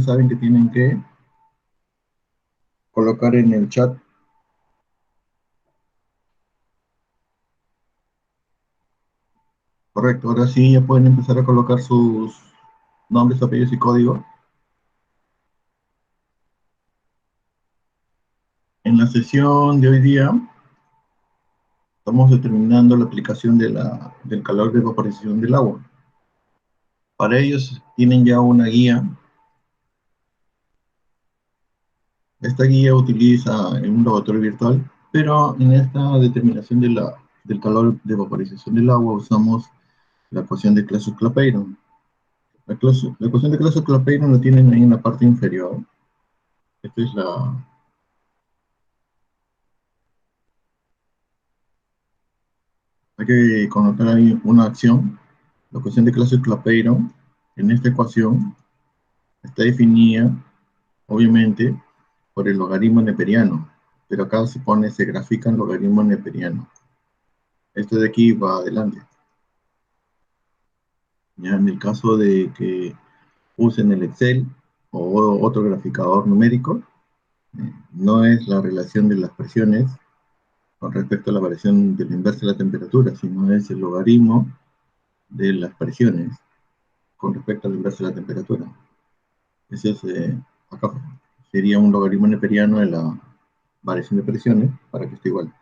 saben que tienen que colocar en el chat. Correcto, ahora sí ya pueden empezar a colocar sus nombres, apellidos y código. En la sesión de hoy día estamos determinando la aplicación del calor de vaporización del agua. Para ellos tienen ya una guía. Esta guía utiliza en un laboratorio virtual, pero en esta determinación del calor de vaporización del agua usamos la ecuación de Clausius-Clapeyron. La ecuación de Clausius-Clapeyron la tienen ahí en la parte inferior. Esta es hay que connotar ahí una acción. La ecuación de Clausius-Clapeyron, en esta ecuación, está definida, obviamente, por el logaritmo neperiano, pero acá se grafica en logaritmo neperiano. Esto de aquí va adelante. Ya en el caso de que usen el Excel o otro graficador numérico, no es la relación de las presiones con respecto a la variación de la inversa de la temperatura, sino es el logaritmo de las presiones con respecto a la inversa de la temperatura. Ese es, acá sería un logaritmo neperiano de la variación de presiones para que esté igual.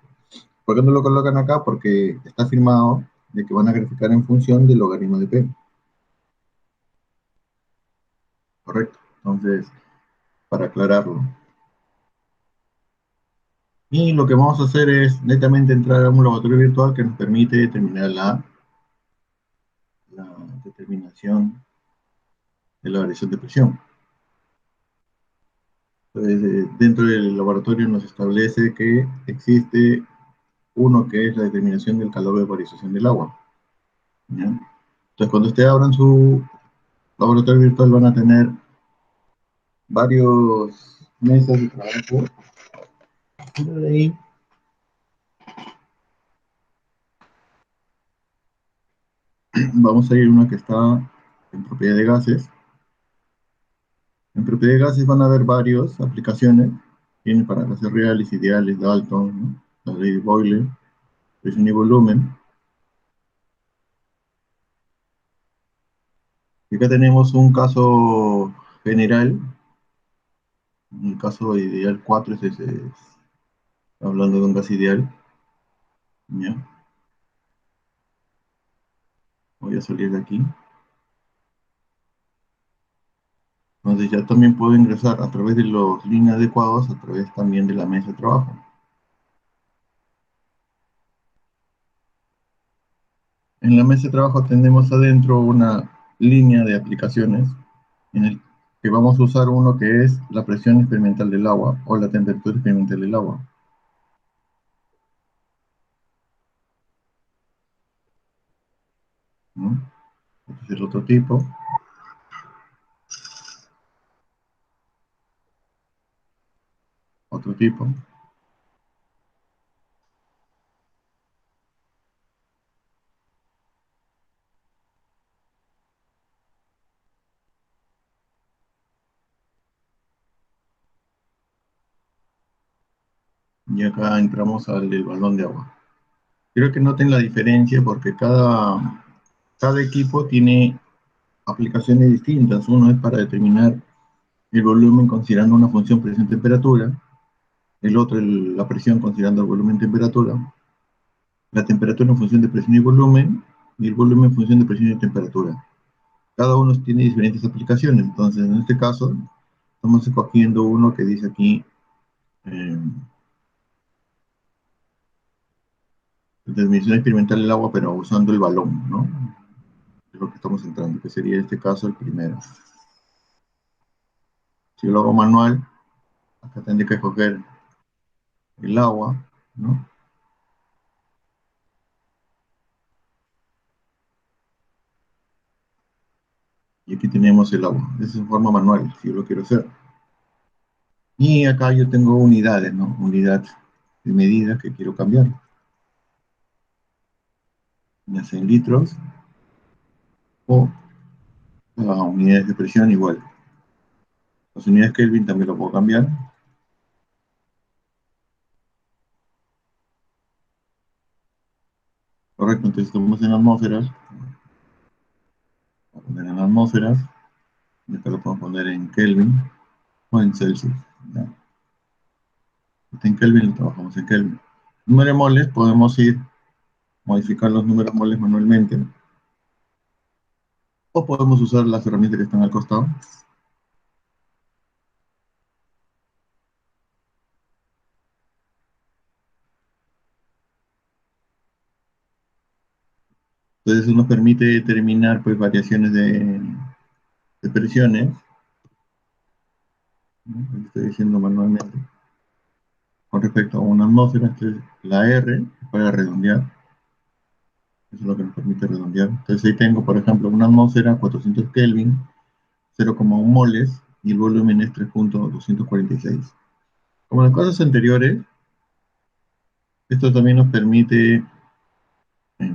¿Por qué no lo colocan acá? Porque está afirmado de que van a graficar en función del logaritmo de P. Correcto. Entonces, para aclararlo. Y lo que vamos a hacer es netamente entrar a un laboratorio virtual que nos permite determinar la determinación de la variación de presión. Entonces, dentro del laboratorio nos establece que existe uno que es la determinación del calor de vaporización del agua. ¿Ya? Entonces, cuando ustedes abran su laboratorio virtual van a tener varios mesas de trabajo. Y de ahí vamos a ir a una que está en propiedad de gases. En propiedad de gases van a haber varias aplicaciones. Tiene para gases reales, ideales, Dalton, ¿no? La ley de Boyle, presión y volumen. Y acá tenemos un caso general. El caso ideal 4 es ese, hablando de un gas ideal. ¿Ya? Voy a salir de aquí. Entonces ya también puedo ingresar a través de los links adecuados, a través también de la mesa de trabajo. En la mesa de trabajo tenemos adentro una línea de aplicaciones en el que vamos a usar uno que es la presión experimental del agua o la temperatura experimental del agua. ¿No? Este es el otro tipo. Otro tipo. Y acá entramos al del balón de agua. Quiero que noten la diferencia porque cada equipo tiene aplicaciones distintas. Uno es para determinar el volumen considerando una función presión-temperatura, el otro la presión considerando el volumen-temperatura, la temperatura en función de presión y el volumen en función de presión y temperatura. Cada uno tiene diferentes aplicaciones, entonces en este caso estamos escogiendo uno que dice aquí eh, determinación experimental del agua, pero usando el balón, ¿no? Es lo que estamos entrando, que sería en este caso el primero. Si yo lo hago manual, acá tendría que escoger el agua, ¿no? Y aquí tenemos el agua. Esa es en forma manual, si yo lo quiero hacer. Y acá yo tengo unidades, ¿no? Unidad de medida que quiero cambiar. Ya sea en litros o unidades de presión igual. las unidades Kelvin también lo puedo cambiar. Correcto, entonces estamos en atmósferas. Voy a poner en atmósferas. Y acá lo podemos poner en Kelvin o en Celsius. ¿Ya? Está en Kelvin, lo trabajamos en Kelvin. Número de moles, podemos ir modificar los números moles manualmente. O podemos usar las herramientas que están al costado. Entonces eso nos permite determinar pues, variaciones de presiones. ¿No? Lo estoy diciendo manualmente. Con respecto a una atmósfera, entonces la R es para redondear. Eso es lo que nos permite redondear. Entonces ahí tengo, por ejemplo, una atmósfera, 400 Kelvin, 0,1 moles, y el volumen es 3,246. Como en las cosas anteriores, esto también nos permite eh,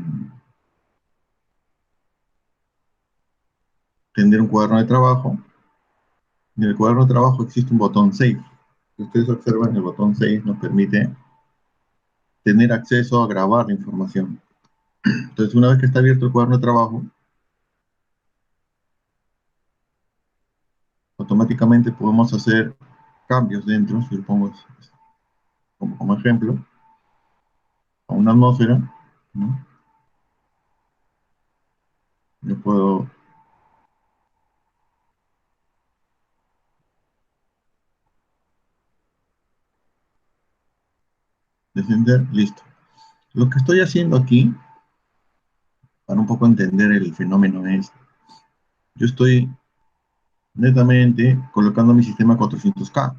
tener un cuaderno de trabajo. En el cuaderno de trabajo existe un botón Save. Si ustedes observan, el botón Save nos permite tener acceso a grabar la información. Entonces, una vez que está abierto el cuaderno de trabajo, automáticamente podemos hacer cambios dentro. Si lo pongo como ejemplo, a una atmósfera, ¿no? Yo puedo descender, listo. Lo que estoy haciendo aquí, para un poco entender el fenómeno, es, yo estoy netamente colocando mi sistema 400K.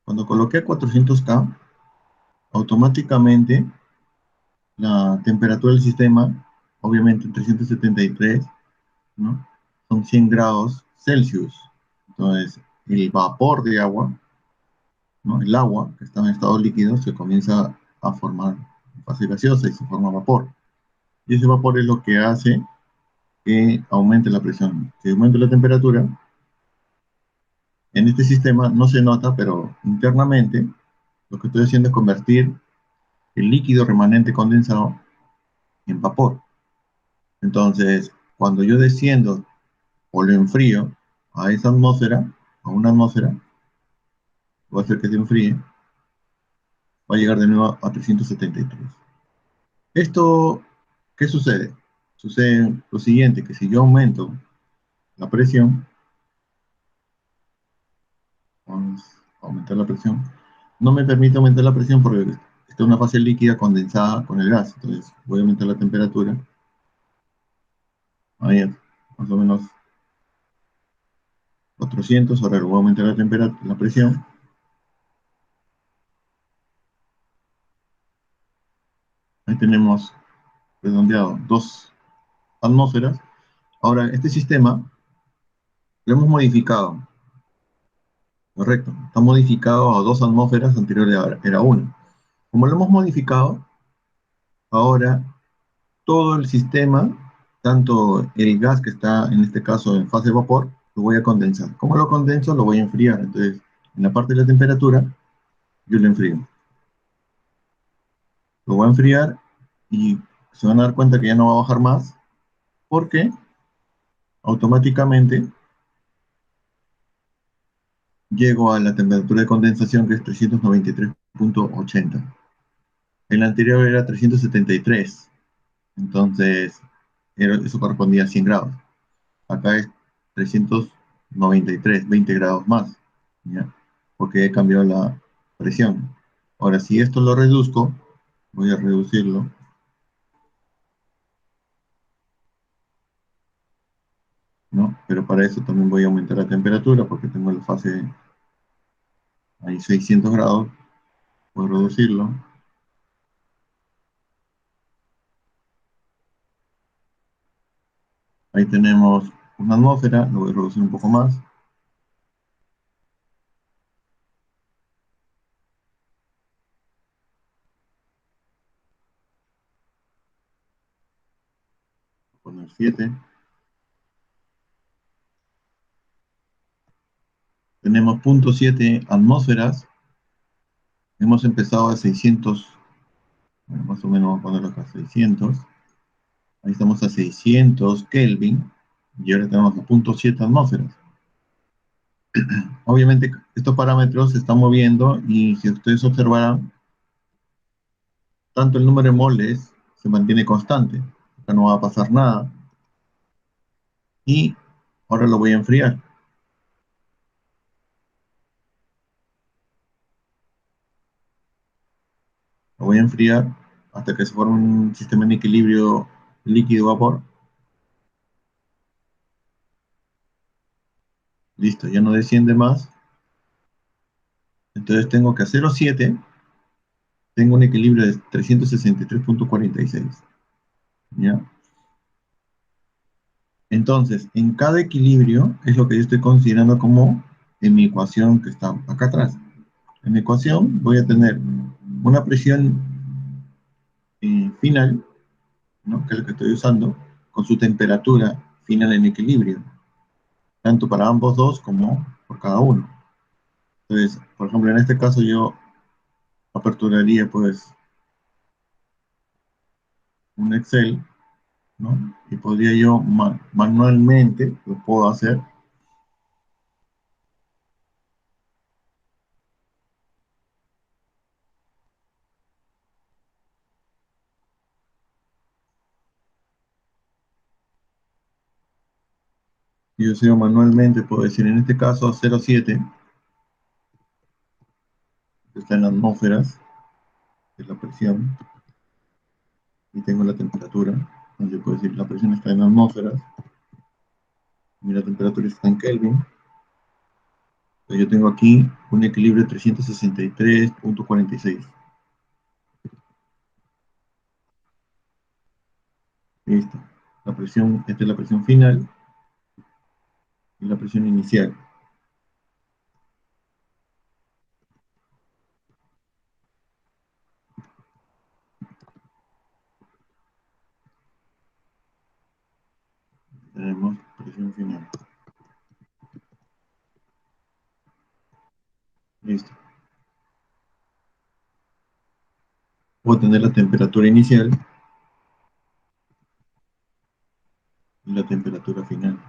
Cuando coloqué 400K, automáticamente la temperatura del sistema, obviamente en 373, ¿no? Son 100 grados Celsius. Entonces, el vapor de agua, ¿no? El agua que está en estado líquido se comienza a formar en fase gaseosa y se forma vapor. Y ese vapor es lo que hace que aumente la presión. Si aumenta la temperatura, en este sistema no se nota, pero internamente lo que estoy haciendo es convertir el líquido remanente condensado en vapor. Entonces, cuando yo desciendo o lo enfrío a esa atmósfera, a una atmósfera, va a hacer que se enfríe, va a llegar de nuevo a 373. Esto, ¿qué sucede? Sucede lo siguiente, que si yo aumento la presión, vamos a aumentar la presión, no me permite aumentar la presión porque está en una fase líquida condensada con el gas. Entonces voy a aumentar la temperatura, ahí más o menos 400, ahora voy a aumentar la temperatura, la presión, ahí tenemos redondeado dos atmósferas. Ahora, este sistema lo hemos modificado, correcto, está modificado a dos atmósferas, anterior era una. Como lo hemos modificado, ahora todo el sistema, tanto el gas que está en este caso en fase de vapor, lo voy a condensar. ¿Cómo lo condenso? Lo voy a enfriar. Entonces, en la parte de la temperatura, yo lo enfrío. Lo voy a enfriar y se van a dar cuenta que ya no va a bajar más porque automáticamente llego a la temperatura de condensación que es 393,80. El anterior era 373, entonces eso correspondía a 100 grados. Acá es 393, 20 grados más, ¿ya? Porque he cambiado la presión. Ahora, si esto lo reduzco, voy a reducirlo, ¿no? Pero para eso también voy a aumentar la temperatura porque tengo la fase ahí 600 grados, voy a reducirlo. Ahí tenemos una atmósfera, lo voy a reducir un poco más, voy a poner 7. tenemos 0.7 atmósferas, hemos empezado a 600, bueno, más o menos vamos a ponerlo acá, 600, ahí estamos a 600 Kelvin, y ahora tenemos a 0.7 atmósferas. Obviamente estos parámetros se están moviendo y si ustedes observarán, tanto el número de moles se mantiene constante, acá no va a pasar nada, y ahora lo voy a enfriar. Lo voy a enfriar hasta que se forme un sistema en equilibrio líquido-vapor. Listo, ya no desciende más. Entonces tengo que a 0,7 tengo un equilibrio de 363,46. ¿Ya? Entonces, en cada equilibrio es lo que yo estoy considerando como en mi ecuación que está acá atrás. En mi ecuación voy a tener una presión final, ¿no? Que es lo que estoy usando, con su temperatura final en equilibrio, tanto para ambos dos como por cada uno. Entonces, por ejemplo, en este caso yo aperturaría pues un Excel, ¿no? Y podría yo manualmente, lo puedo hacer, y yo sé manualmente, puedo decir en este caso 0,7, que está en atmósferas, que es la presión, y tengo la temperatura, entonces puedo decir la presión está en atmósferas, y la temperatura está en Kelvin, entonces yo tengo aquí un equilibrio de 363,46. Listo. La presión, esta es la presión final y la presión inicial. Tenemos presión final. Listo. Voy a tener la temperatura inicial y la temperatura final.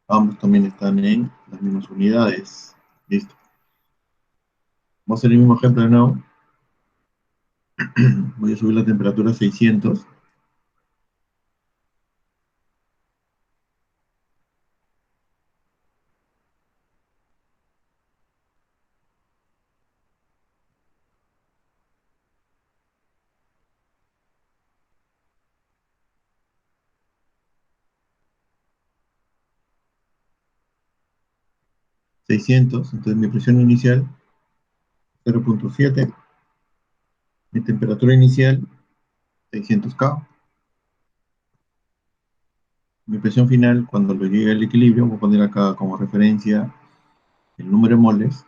Ambos también están en las mismas unidades. Listo. Vamos a hacer el mismo ejemplo de nuevo. Voy a subir la temperatura a 600. 600. Entonces mi presión inicial 0,7. Mi temperatura inicial 600 K. Mi presión final, cuando lo llegue al equilibrio, voy a poner acá como referencia el número de moles.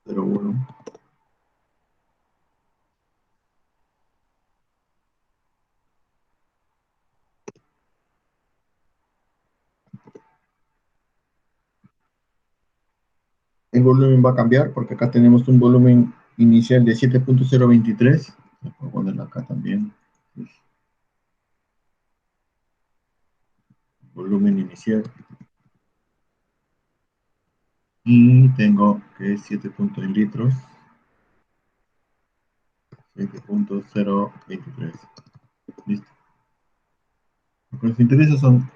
0,1. El volumen va a cambiar porque acá tenemos un volumen inicial de 7,023. Voy a ponerlo acá también. Volumen inicial. Y tengo que es 7 en litros. 7,023. Listo. Lo que nos interesa son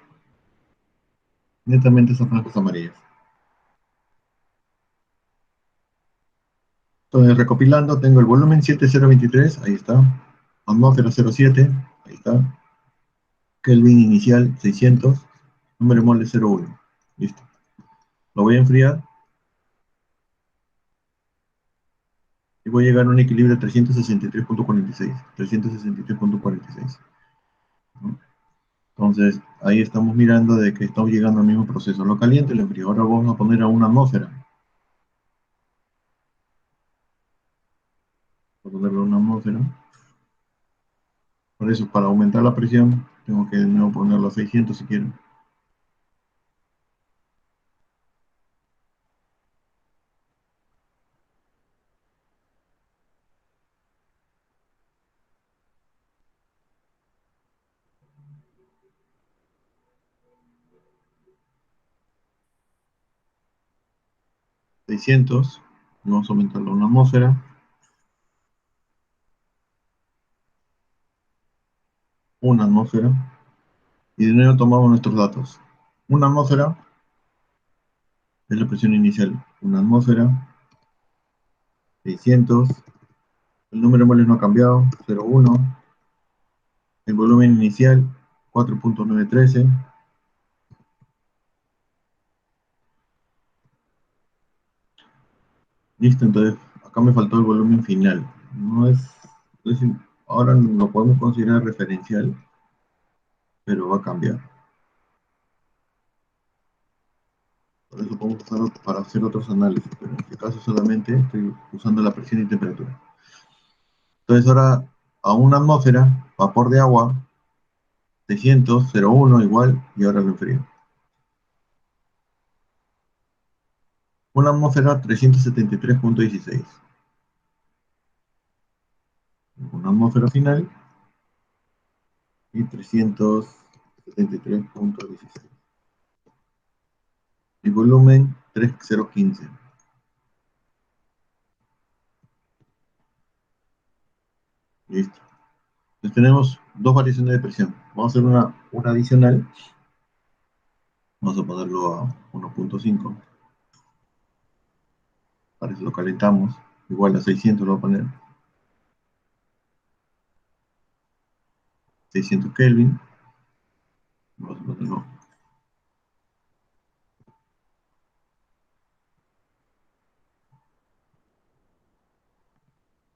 netamente esas franjas amarillas. Entonces, recopilando, tengo el volumen 7023, ahí está. Atmósfera 07, ahí está. Kelvin inicial 600. Número de moles 0,1. Listo. Lo voy a enfriar y voy a llegar a un equilibrio de 363,46. 363,46. ¿No? Entonces, ahí estamos mirando de que estamos llegando al mismo proceso. Lo caliente y lo frío. Ahora vamos a poner a una atmósfera. Voy a ponerle una atmósfera. Por eso, para aumentar la presión, tengo que de nuevo ponerlo a 600 si quiero. 600. Vamos a aumentarlo a una atmósfera. Una atmósfera. Y de nuevo tomamos nuestros datos. Una atmósfera es la presión inicial. Una atmósfera, 600. El número de moles no ha cambiado, 0,1. El volumen inicial, 4.913. Listo, entonces acá me faltó el volumen final. No es, es- ahora lo podemos considerar referencial, pero va a cambiar. Por eso podemos usarlo para hacer otros análisis, pero en este caso solamente estoy usando la presión y temperatura. Entonces ahora a una atmósfera, vapor de agua, 600, 0,1 igual, y ahora lo enfrío. Una atmósfera, 373.16. Una atmósfera final y 373.16. Y volumen, 3015. Listo. Entonces tenemos dos variaciones de presión. Vamos a hacer una adicional. Vamos a ponerlo a 1.5. Para eso lo calentamos. Igual a 600 lo voy a poner. 600 Kelvin. Vamos a ponerlo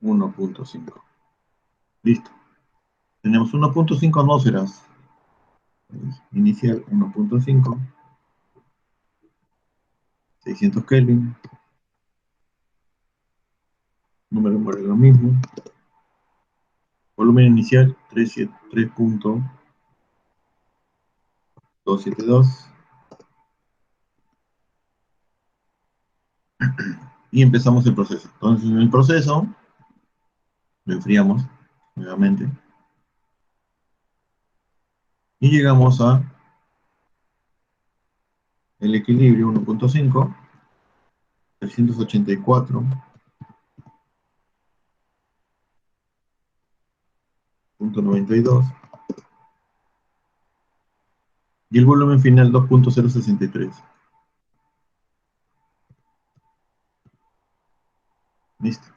1.5. Listo. Tenemos 1.5 atmósferas. Inicial 1.5. 600 Kelvin. Número muere lo mismo. Volumen inicial 3.272. Y empezamos el proceso. Entonces, en el proceso lo enfriamos nuevamente y llegamos a el equilibrio 1.5, 384.92 y el volumen final 2.063. Listo.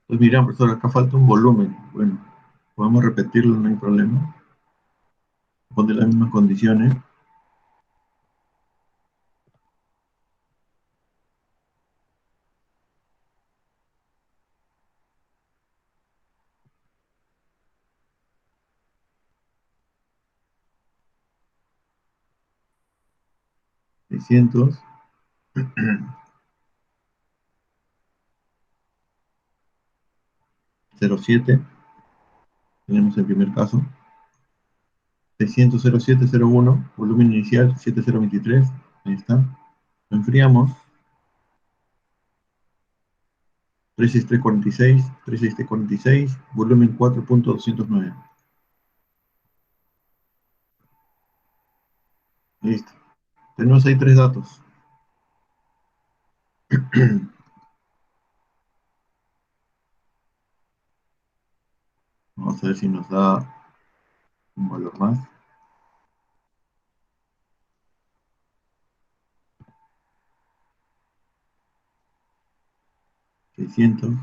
Entonces, mira, profesor, acá falta un volumen. Bueno, podemos repetirlo, no hay problema. Poner las mismas condiciones. 600, 07, tenemos el primer caso. 600, 07, 01, volumen inicial 7023. Ahí está. Lo enfriamos. 36346, 36346, volumen 4.209. Listo. Tenemos ahí tres datos. Vamos a ver si nos da un valor más. 600.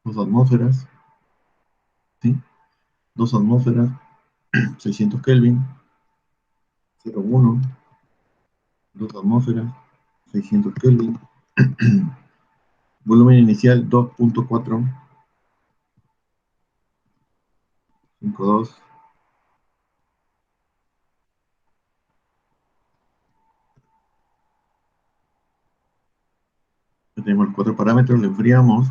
Dos atmósferas. ¿Sí? Dos atmósferas. 600 Kelvin. 0,1. Dos atmósferas. 600 Kelvin. Volumen inicial 2.452. Ya tenemos los cuatro parámetros, lo enfriamos.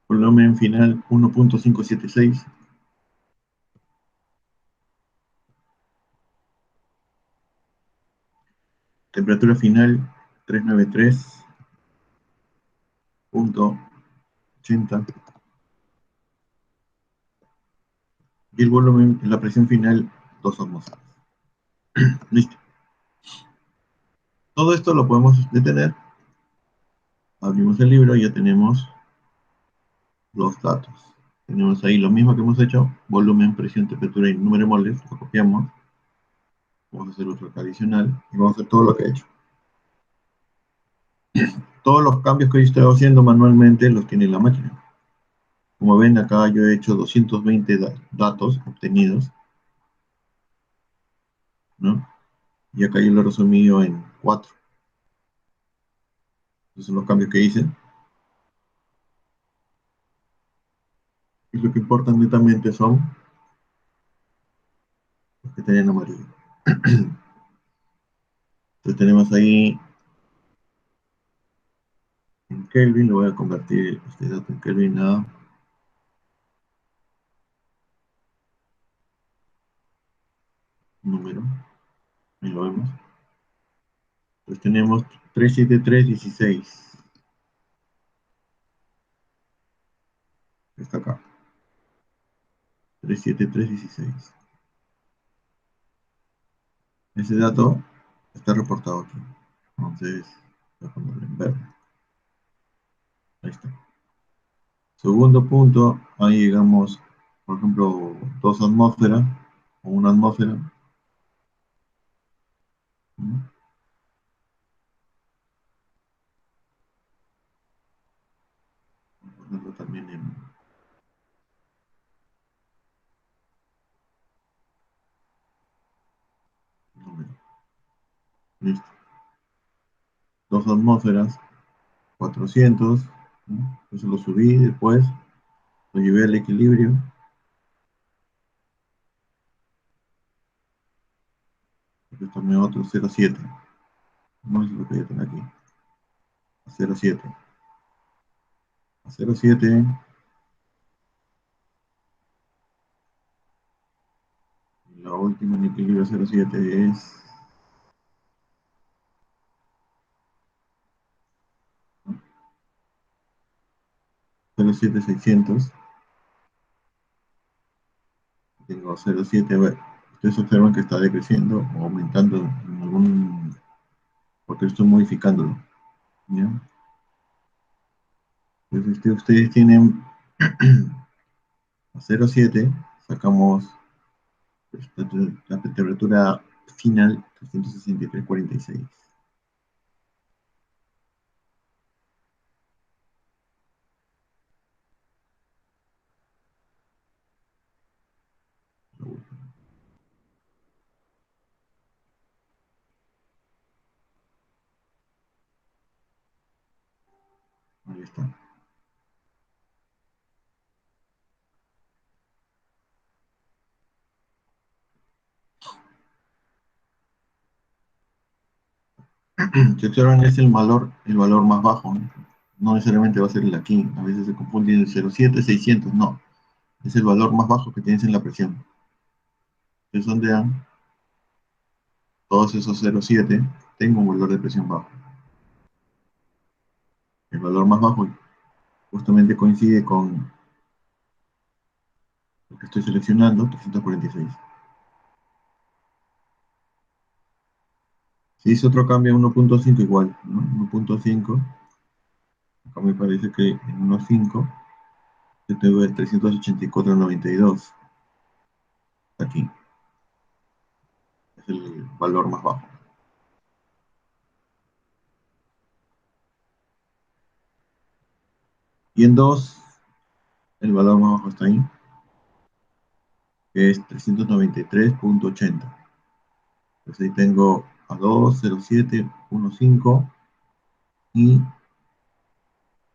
Volumen final 1.576. Temperatura final 393.80. Y el volumen, la presión final 2 atmósferas. Listo. Todo esto lo podemos detener. Abrimos el libro y ya tenemos los datos. Tenemos ahí lo mismo que hemos hecho, volumen, presión, temperatura y número de moles, lo copiamos, vamos a hacer otro acá adicional y vamos a hacer todo lo que he hecho. Todos los cambios que yo estoy haciendo manualmente los tiene la máquina. Como ven acá yo he hecho 220 datos obtenidos, ¿no? Y acá yo lo he resumido en 4. Esos son los cambios que hice. Y lo que importan netamente son los que tienen amarillo. Entonces tenemos ahí en Kelvin, lo voy a convertir este dato en Kelvin a número, ahí lo vemos. Entonces tenemos 37316, está acá, 37316. Ese dato está reportado aquí. Entonces, voy a ponerlo en verde. Ahí está. Segundo punto, ahí llegamos, por ejemplo, 2 atmósferas o 1 atmósfera. ¿No? Ponerlo también en número. Listo. 2 atmósferas, 400. ¿No? Eso lo subí después, lo llevé al equilibrio. Después tomé otro 0,7. No es lo que yo tengo aquí. A 0,7. A 0,7. La última en equilibrio 0,7 es 0,7600. Tengo 0,7. A ver, ustedes observan que está decreciendo o aumentando en algún. Porque estoy modificándolo. ¿Ya? Entonces, ustedes tienen a 0,7. Sacamos la temperatura final 363,46. Ahí está. Si observan es el valor más bajo, ¿no? No necesariamente va a ser el aquí, a veces se confunde el 0,7, 600, no, es el valor más bajo que tienes en la presión. Entonces, donde dan todos esos 0,7, tengo un valor de presión bajo. El valor más bajo justamente coincide con lo que estoy seleccionando, 346. Si hice otro cambio a 1.5 igual, ¿no? 1.5, acá me parece que en 1.5 yo tengo el 384,92, aquí, es el valor más bajo. Y en 2, el valor más bajo está ahí. que es 393.80. Entonces ahí tengo a 20715 y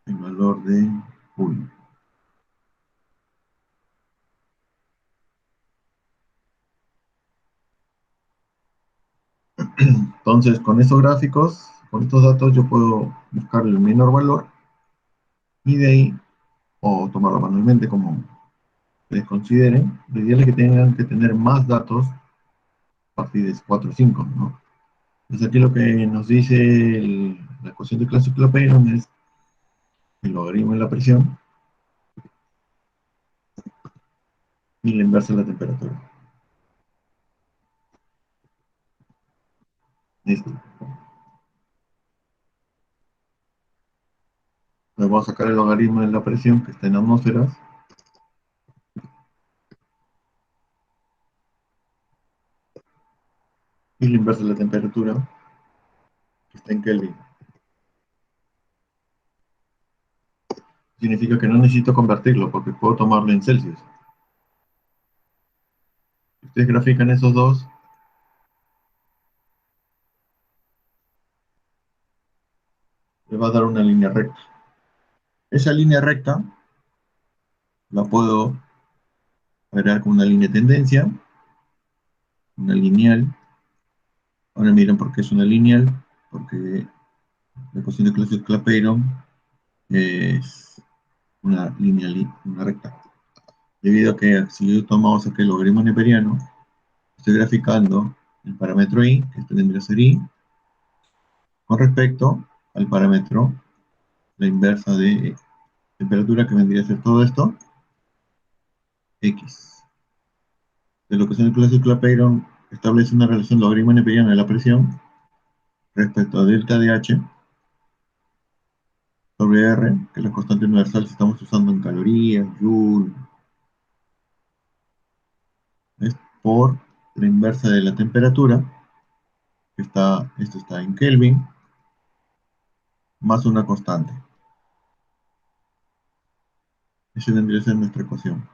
el valor de julio. Entonces, con estos gráficos, con estos datos, yo puedo buscar el menor valor y de ahí, o tomarlo manualmente como ustedes consideren. Lo ideal es que tengan que tener más datos a partir de 4 o 5, ¿no? Entonces aquí lo que nos dice la ecuación de Clausius-Clapeyron es el logaritmo de la presión y la inversa de la temperatura. Listo. Entonces vamos a sacar el logaritmo de la presión que está en atmósferas y la inversa de la temperatura que está en Kelvin. Significa que no necesito convertirlo porque puedo tomarlo en Celsius. Si ustedes grafican esos dos, les va a dar una línea recta. Esa línea recta la puedo agregar con una línea de tendencia, una lineal. Ahora miren por qué es una lineal, porque la ecuación de Clausius-Clapeyron es una línea, una recta. Debido a que si yo tomamos aquí el logaritmo neperiano, estoy graficando el parámetro i, que este tendría que ser i, con respecto al parámetro, la inversa de temperatura, que vendría a ser todo esto, x. De lo que es el clásico Clapeyron establece una relación logaritmo neperiana de la presión respecto a delta de h sobre r, que es la constante universal si estamos usando en calorías, joule, es por la inversa de la temperatura, que esto está en Kelvin, más una constante. Esa tendría que ser nuestra ecuación.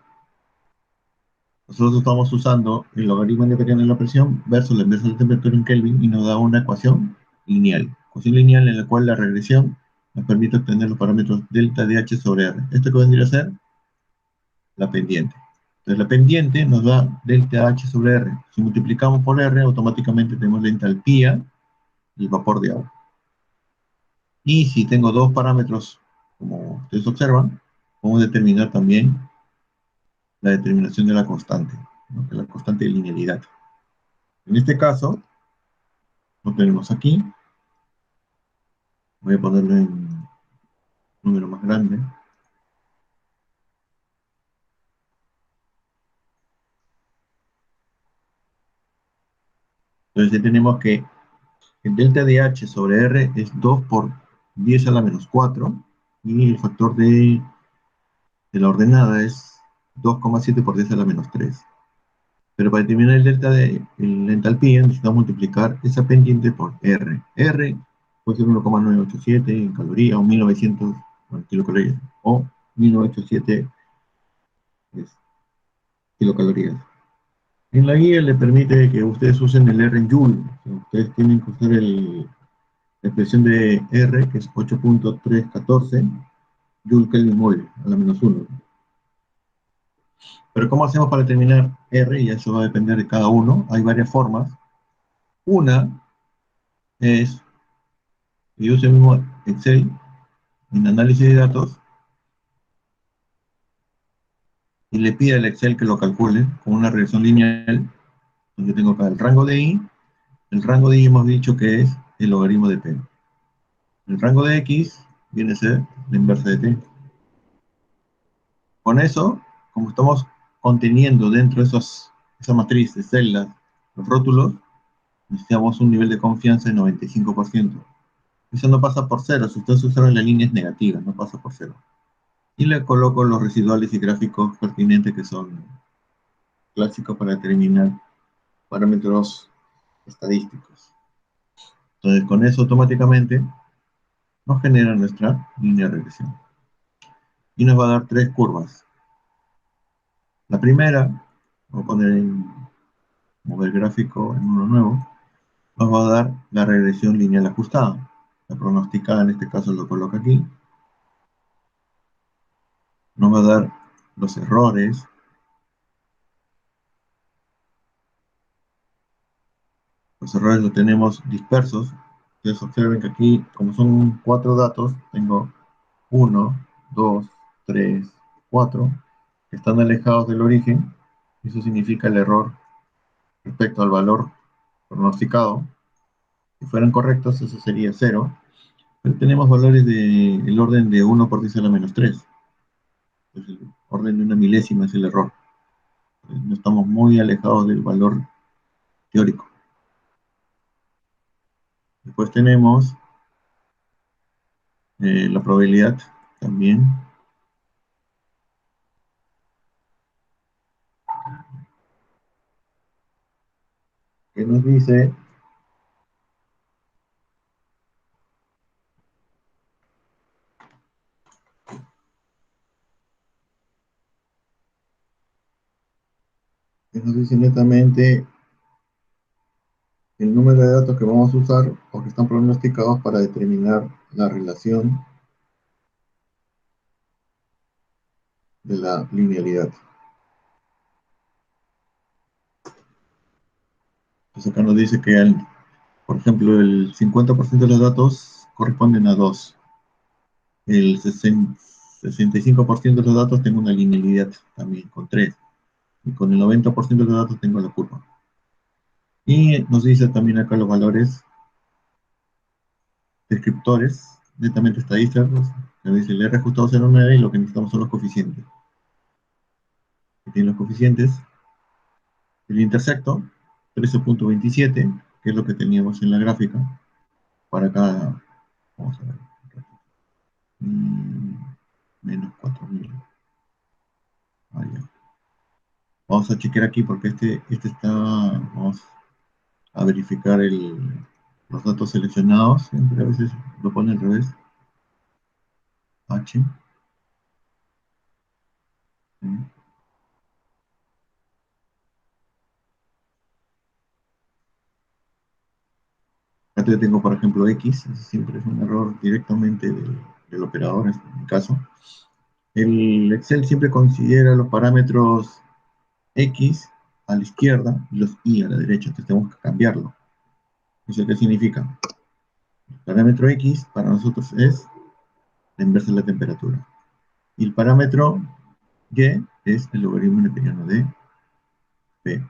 Nosotros estamos usando el logaritmo neperiano de la presión versus la inversa de la temperatura en Kelvin y nos da una ecuación lineal. Ecuación lineal en la cual la regresión nos permite obtener los parámetros delta de h sobre r. ¿Esto que vendría a ser? La pendiente. Entonces la pendiente nos da delta h sobre r. Si multiplicamos por r, automáticamente tenemos la entalpía del vapor de agua. Y si tengo dos parámetros, como ustedes observan, podemos determinar también la determinación de la constante, ¿no? Que es la constante de linealidad. En este caso, lo tenemos aquí. Voy a ponerlo en un número más grande. Entonces ya tenemos que el delta de h sobre r es 2 por 10 a la menos 4 y el factor de la ordenada es 2,7 por 10 a la menos 3. Pero para determinar el delta de la entalpía necesitamos multiplicar esa pendiente por R. R puede ser 1,987 en calorías o 1900 kilocalorías o 1987 kilocalorías. En la guía le permite que ustedes usen el R en Joule. Ustedes tienen que usar la expresión de R, que es 8.314 Joule Kelvin mole, a la menos 1. Pero ¿cómo hacemos para determinar R? Y eso va a depender de cada uno. Hay varias formas. Una es que yo use el mismo Excel en análisis de datos y le pida al Excel que lo calcule con una regresión lineal. Yo tengo acá el rango de I. El rango de I hemos dicho que es el logaritmo de P. El rango de X viene a ser la inversa de T. Con eso, como estamos conteniendo dentro de esa matriz de celdas los rótulos, necesitamos un nivel de confianza de 95%. Eso no pasa por cero. Si ustedes usaron la línea es negativa, no pasa por cero. Y le coloco los residuales y gráficos pertinentes que son clásicos para determinar parámetros estadísticos. Entonces, con eso automáticamente nos genera nuestra línea de regresión. Y nos va a dar tres curvas. La primera, voy a poner en mover gráfico en uno nuevo, nos va a dar la regresión lineal ajustada. La pronosticada en este caso lo coloco aquí. Nos va a dar los errores. Los errores los tenemos dispersos. Ustedes observen que aquí, como son 4 datos, tengo uno, 2, 3, 4, que están alejados del origen. Eso significa el error respecto al valor pronosticado. Si fueran correctos, eso sería cero. Pero tenemos valores del orden de 1 por 10 a la menos 3. Entonces, el orden de una milésima es el error. No estamos muy alejados del valor teórico. Después tenemos la probabilidad también, que nos dice netamente el número de datos que vamos a usar o que están pronosticados para determinar la relación de la linealidad. Entonces acá nos dice que, por ejemplo, el 50% de los datos corresponden a 2. El 65% de los datos tengo una linealidad también con 3. Y con el 90% de los datos tengo la curva. Y nos dice también acá los valores descriptores, netamente estadísticos. Nos dice el R ajustado 0,9 y lo que necesitamos son los coeficientes. Que tienen los coeficientes. El intersecto, 13.27, que es lo que teníamos en la gráfica. Para cada, vamos a ver, mm, menos 4.000. Ah, ya. Vamos a chequear aquí porque este está, vamos a verificar los datos seleccionados. Siempre a veces lo pone al revés. H. ¿Sí? Acá yo tengo, por ejemplo, X. Ese siempre es un error directamente del operador, en mi caso. El Excel siempre considera los parámetros X a la izquierda y los Y a la derecha. Entonces tenemos que cambiarlo. ¿Eso qué significa? El parámetro X para nosotros es la inversa de la temperatura. Y el parámetro Y es el logaritmo neperiano de P.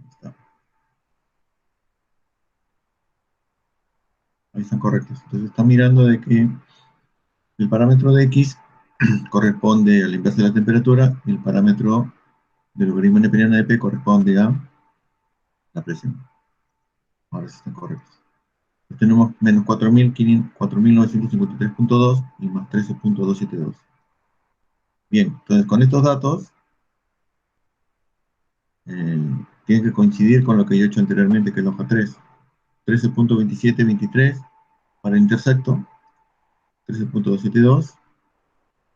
Ahí está. Ahí están correctos. Entonces está mirando de que el parámetro de X corresponde a la inversa de la temperatura y el parámetro del logaritmo neperiano de P corresponde a la presión. Ahora sí están correctos. Entonces tenemos menos 4.953.2 y más 13.272. Bien, entonces con estos datos tienen que coincidir con lo que yo he hecho anteriormente, que es la hoja 3. 13.2723 para el intersecto, 13.272,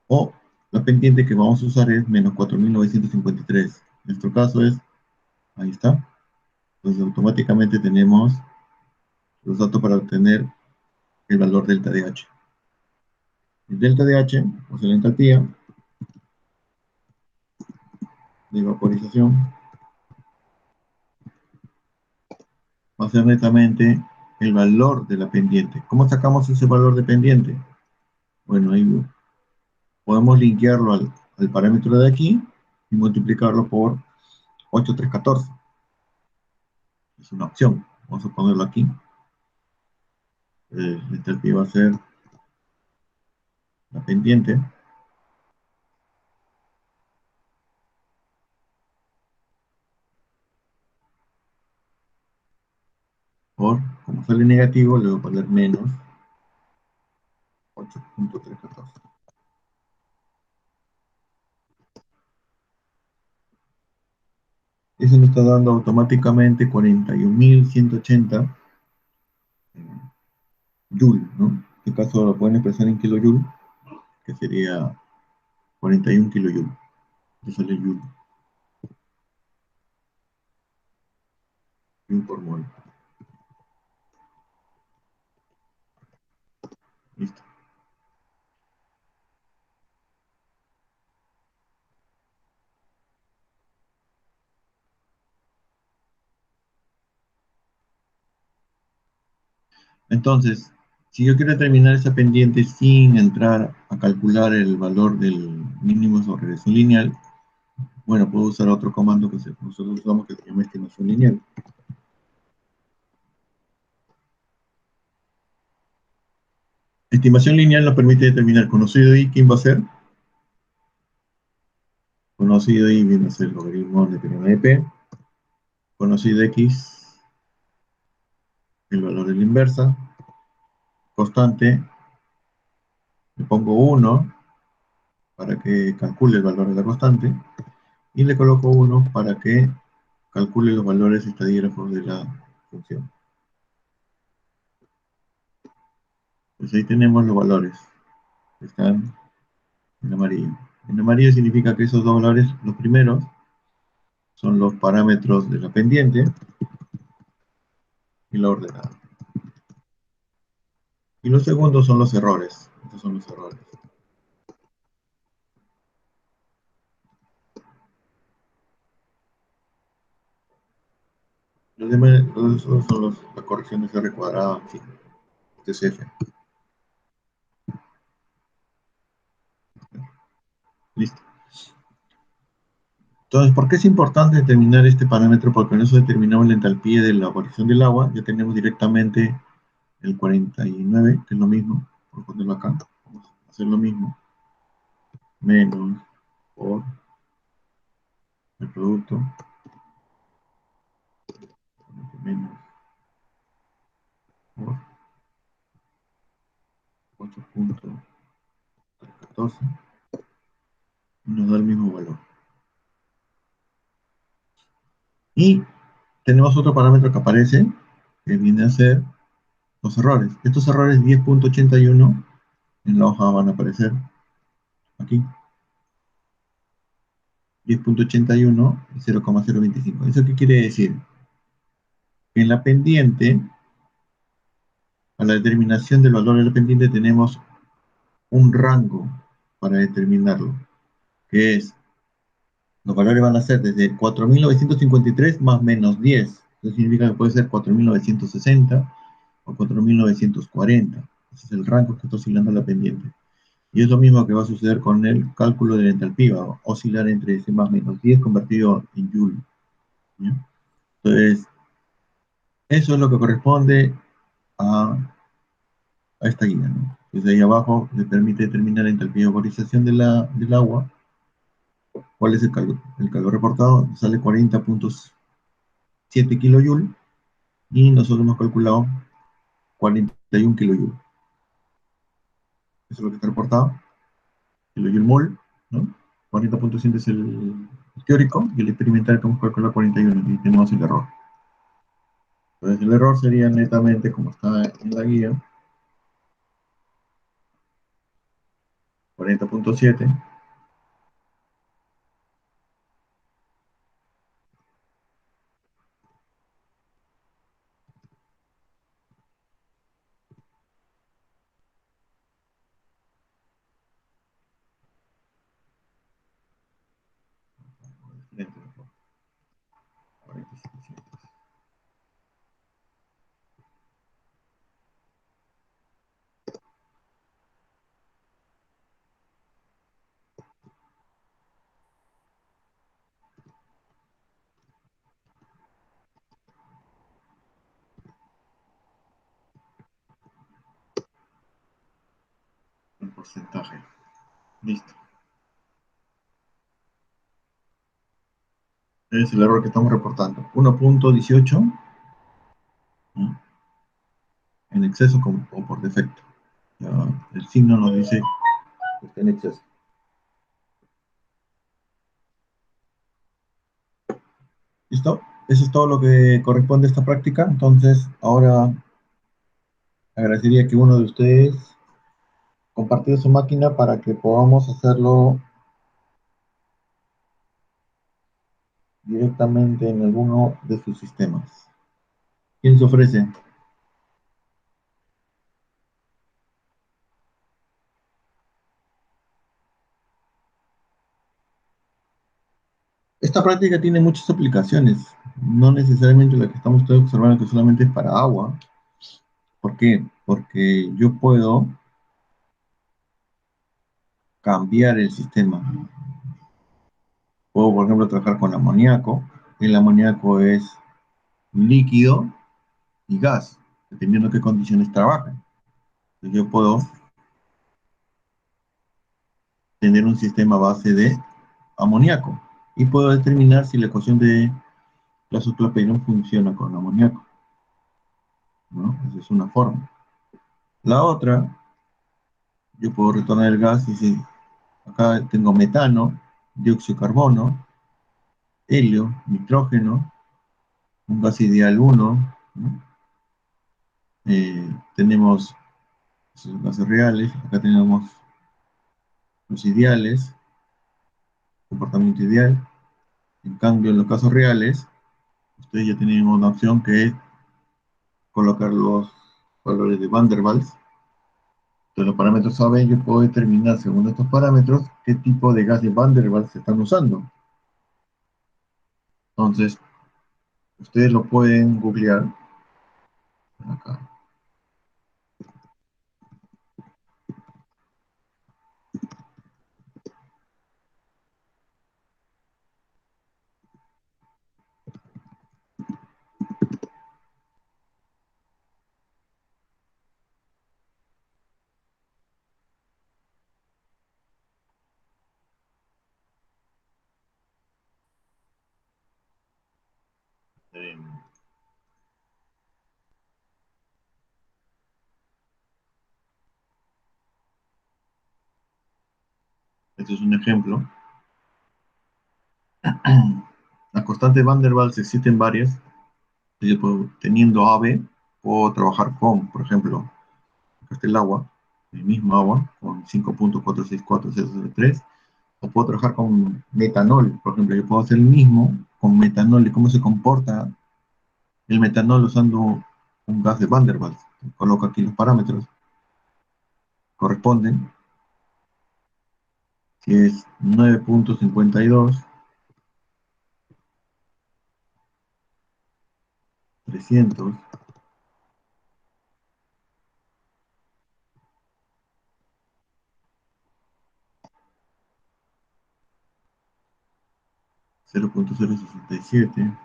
o la pendiente que vamos a usar es menos 4.953. En nuestro caso es, ahí está. Entonces automáticamente tenemos los datos para obtener el valor delta de H. El delta de H, o sea, la entalpía de vaporización, va a ser netamente el valor de la pendiente. ¿Cómo sacamos ese valor de pendiente? Bueno, ahí podemos linkearlo al parámetro de aquí y multiplicarlo por 8314. Es una opción. Vamos a ponerlo aquí. La entropía va a ser la pendiente por, como sale negativo, le voy a poner menos 8.314. Eso me está dando automáticamente 41.180 joule, ¿no? En este caso lo pueden expresar en kilojoule, que sería 41 kilojoule. Eso sale joule, joule por mol. Listo. Entonces, si yo quiero determinar esa pendiente sin entrar a calcular el valor del mínimo sobre regresión lineal, bueno, puedo usar otro comando que nosotros usamos que se llama estimación lineal. Estimación lineal nos permite determinar conocido y quién va a ser. Conocido y viene a ser el logaritmo de teorema de P. Conocido X, el valor de la inversa. Constante, le pongo 1 para que calcule el valor de la constante. Y le coloco 1 para que calcule los valores estadígrafos de la función. Pues ahí tenemos los valores que están en amarillo. En amarillo significa que esos dos valores, los primeros, son los parámetros de la pendiente y la ordenada. Y los segundos son los errores. Estos son los errores. Los demás son las correcciones de R cuadrado, en fin, TCF. Listo. Entonces, ¿por qué es importante determinar este parámetro? Porque con eso determinamos la entalpía de la evaporación del agua. Ya tenemos directamente el 49, que es lo mismo. Por ponerlo acá. Vamos a hacer lo mismo. Menos por el producto. Menos por 8.14. Y nos da el mismo valor. Y tenemos otro parámetro que aparece, que viene a ser los errores. Estos errores 10.81 en la hoja van a aparecer aquí. 10.81 y 0,025. ¿Eso qué quiere decir? Que en la pendiente, a la determinación del valor de la pendiente, tenemos un rango para determinarlo, que es, los valores van a ser desde 4.953 más menos 10. Eso significa que puede ser 4.960 o 4.940. Ese es el rango que está oscilando la pendiente. Y es lo mismo que va a suceder con el cálculo de la entalpía, va a oscilar entre ese más menos 10 convertido en Joule. ¿Ya? Entonces, eso es lo que corresponde a, a esta guía, ¿no? Desde ahí abajo le permite determinar la entalpía de vaporización del agua, cuál es el calor reportado, sale 40.7 kilojoule y nosotros hemos calculado 41 kilojoule. Eso es lo que está reportado, kilojoule mol, ¿no? 40.7 es el teórico y el experimental que hemos calculado 41 y tenemos el error. Entonces el error sería netamente, como está en la guía, 40.7 45. porcentaje. Listo. Es el error que estamos reportando. 1.18 en exceso o por defecto. Ya, el signo nos dice que está en exceso. ¿Listo? Eso es todo lo que corresponde a esta práctica. Entonces, ahora agradecería que uno de ustedes compartiera su máquina para que podamos hacerlo directamente en alguno de sus sistemas. ¿Quién se ofrece? Esta práctica tiene muchas aplicaciones, no necesariamente la que estamos ustedes observando que solamente es para agua. ¿Por qué? Porque yo puedo cambiar el sistema. Puedo, por ejemplo, trabajar con amoníaco. El amoníaco es líquido y gas, dependiendo de qué condiciones trabajen. Entonces, yo puedo tener un sistema a base de amoníaco y puedo determinar si la ecuación de Clausius-Clapeyron funciona con amoníaco, ¿no? Esa es una forma. La otra, yo puedo retornar el gas y decir, acá tengo metano, dióxido de carbono, helio, nitrógeno, un gas ideal 1, ¿no? Tenemos esos gases reales, acá tenemos los ideales, comportamiento ideal. En cambio, en los casos reales, ustedes ya tienen una opción que es colocar los valores de Van der Waals. Entonces, los parámetros A, B, yo puedo determinar según estos parámetros qué tipo de gas de Van der Waals se están usando. Entonces, ustedes lo pueden googlear acá. Eh, este es un ejemplo. Las constantes Van der Waals existen varias. Yo puedo, teniendo AB, puedo trabajar con, por ejemplo, acá está el agua, el mismo agua, con 5.464.003, o puedo trabajar con metanol, por ejemplo, yo puedo hacer el mismo con metanol y cómo se comporta el metanol usando un gas de Van der Waals. Coloco aquí los parámetros corresponden, si es 9.52, 300, 0.067,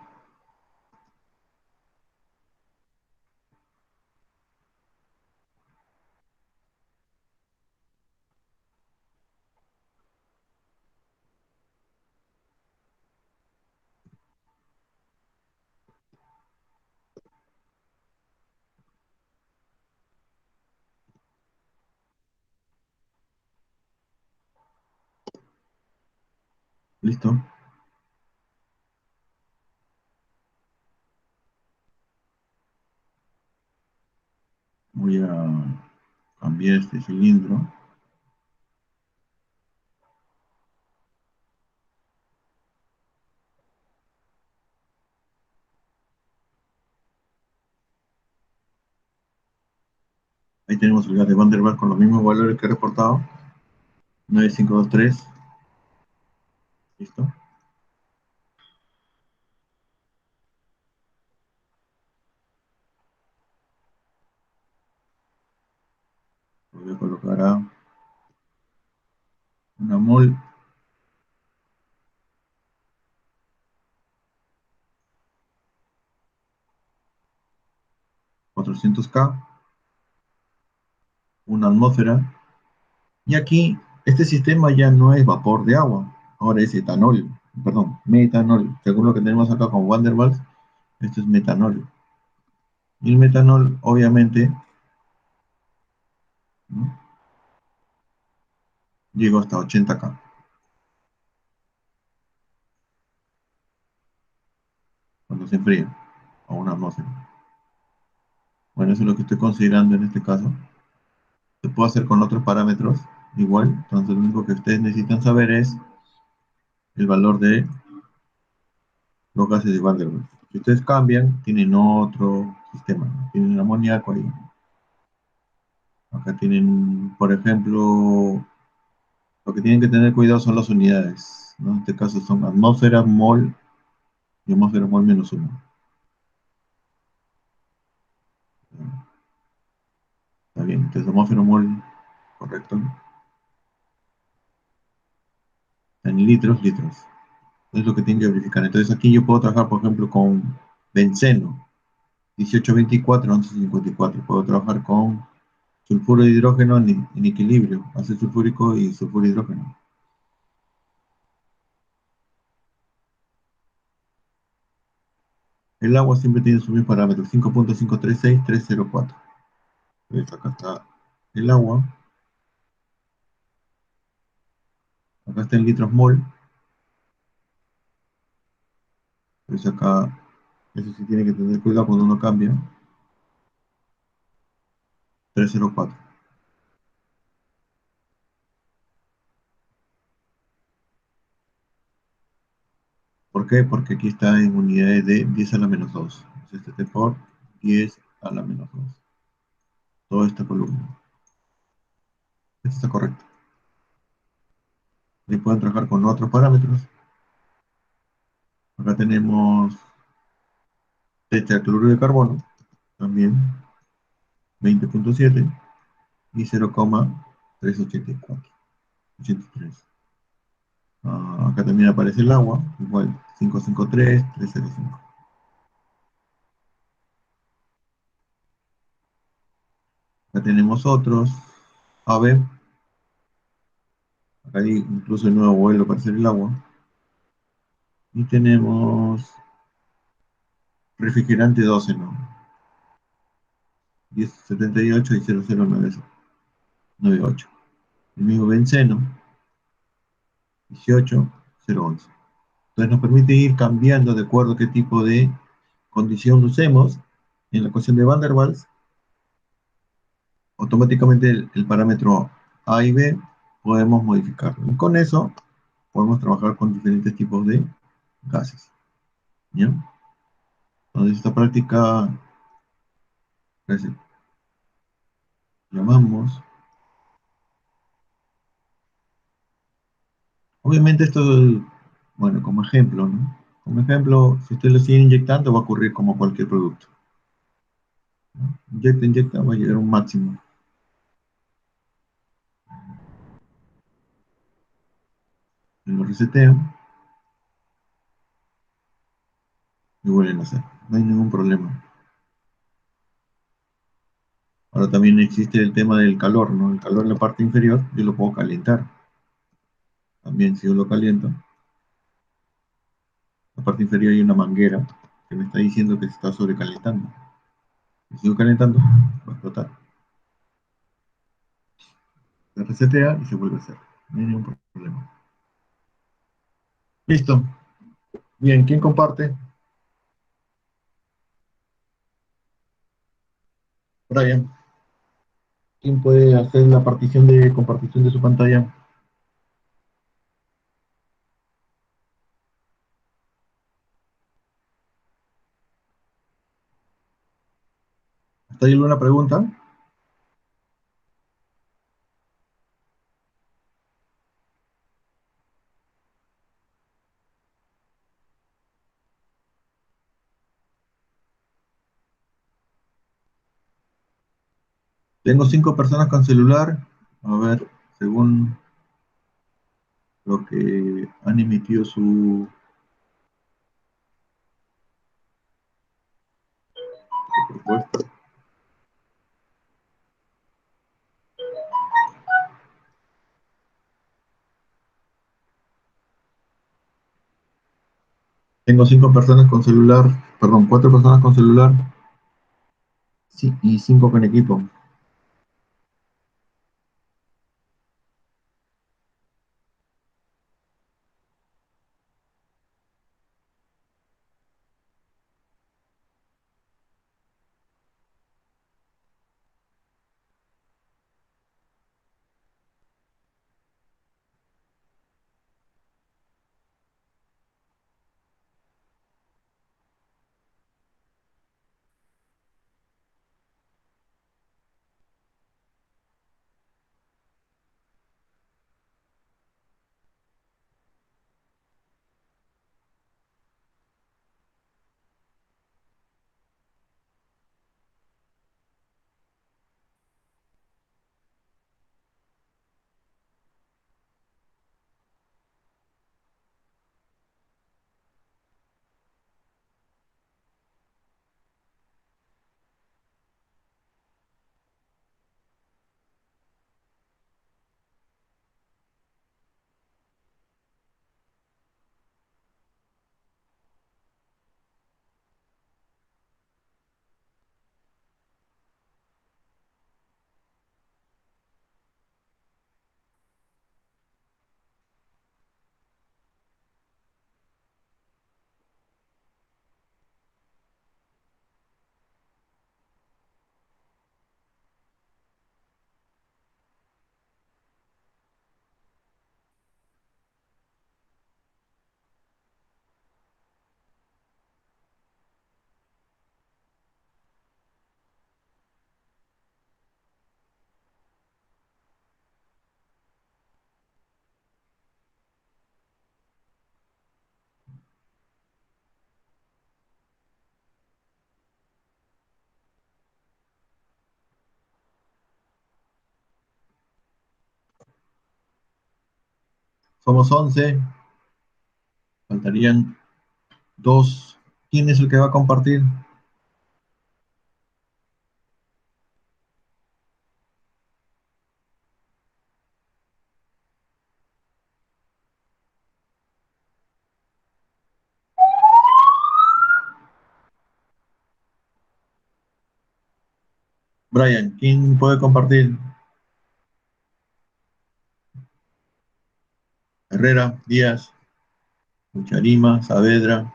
¿listo? Voy a cambiar este cilindro. Ahí tenemos el gas de Van der Waals con los mismos valores que he reportado. 9523, ¿listo? Lo voy a colocar a una mol, 400 K, una atmósfera, Y aquí, este sistema ya no es vapor de agua, ahora es etanol, perdón, metanol. Según lo que tenemos acá con Van der Waals, esto es metanol. Y el metanol, obviamente, ¿no? Llegó hasta 80 K cuando se enfría a una atmósfera. Bueno, eso es lo que estoy considerando en este caso. Se puede hacer con otros parámetros igual. Entonces, lo único que ustedes necesitan saber es el valor de los gases de Van der Waals. Si ustedes cambian, tienen otro sistema, ¿no? Tienen el amoníaco ahí. Acá tienen, por ejemplo, lo que tienen que tener cuidado son las unidades, ¿no? En este caso son atmósferas, mol y atmósfera mol menos uno. Está bien, entonces atmósfera mol, correcto. En litros, litros. Es lo que tienen que verificar. Entonces aquí yo puedo trabajar, por ejemplo, con benceno, 1824, 1154. Puedo trabajar con sulfuro de hidrógeno en equilibrio, ácido sulfúrico y sulfuro de hidrógeno. El agua siempre tiene su mismo parámetro, 5.536304. Entonces acá está el agua, acá está en litros mol, entonces acá, eso sí tiene que tener cuidado cuando uno cambia, 304. ¿Por qué? Porque aquí está en unidades de 10 a la menos 2. Entonces este por 10 a la menos 2. Toda esta columna. Esto está correcto. Y pueden trabajar con otros parámetros. Acá tenemos tetracloruro de carbono, también 20.7 y 0,384. 83. Acá también aparece el agua, igual 553, 305. Acá tenemos otros. A ver, acá hay incluso el nuevo vuelo para hacer el agua. Y tenemos refrigerante 12, ¿no? 1078 y 0098. El mismo benceno, 18011. Entonces nos permite ir cambiando de acuerdo a qué tipo de condición usemos. En la ecuación de Van der Waals, automáticamente el parámetro A y B podemos modificarlo. Y con eso podemos trabajar con diferentes tipos de gases. ¿Ya? Entonces esta práctica la llamamos. Obviamente esto, bueno, como ejemplo, ¿no? Como ejemplo, si usted lo sigue inyectando, va a ocurrir como cualquier producto. Inyecta, inyecta, va a llegar a un máximo. Lo resetean y vuelven a hacer. No hay ningún problema. Ahora también existe el tema del calor, ¿no? El calor en la parte inferior, yo lo puedo calentar. También si yo lo caliento, en la parte inferior hay una manguera que me está diciendo que se está sobrecalentando. Si sigo calentando, va a explotar. Se resetea y se vuelve a hacer. No hay ningún problema. Listo. Bien, ¿quién comparte? Brian. ¿Quién puede hacer la partición de compartición de su pantalla? ¿Está ahí alguna pregunta? Tengo 5 personas con celular. A ver, según lo que han emitido su propuesta. Tengo 5 personas con celular, perdón, 4 personas con celular, sí, y 5 con equipo. Somos 11, faltarían 2. ¿Quién es el que va a compartir? Brian, ¿quién puede compartir? Herrera, Díaz, Mucharima, Saavedra,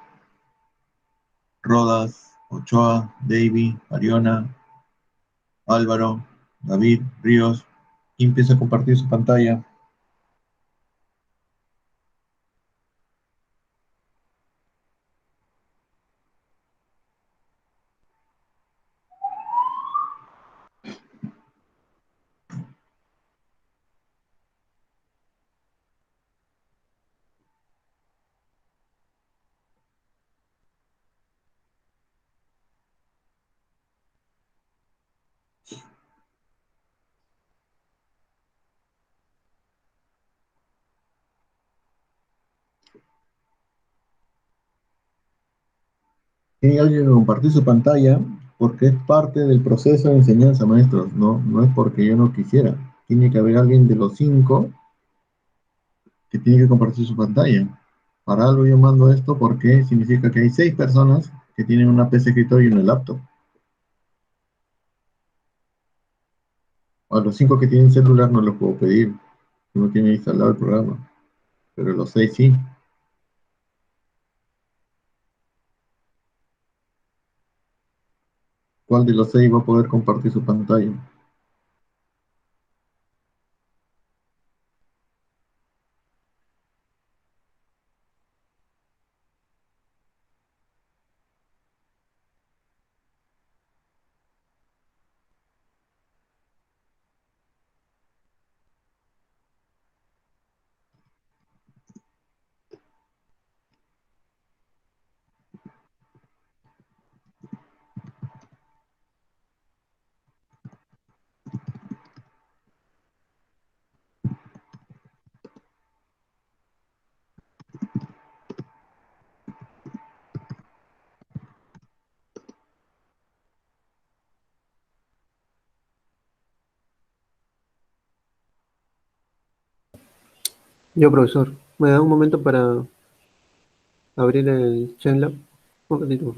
Rodas, Ochoa, Davy, Ariona, Álvaro, David, Ríos. ¿Quién empieza a compartir su pantalla? Tiene alguien que compartir su pantalla porque es parte del proceso de enseñanza, maestros. No, no es porque yo no quisiera. Tiene que haber alguien de los 5 que tiene que compartir su pantalla. Para algo yo mando esto porque significa que hay 6 personas que tienen una PC escritorio y una laptop. A los 5 que tienen celular no los puedo pedir, no tienen instalado el programa, pero los 6 sí. ¿Cuál de los 6 va a poder compartir su pantalla? Yo, profesor, me da un momento para... abrir el Chenlab un ratito.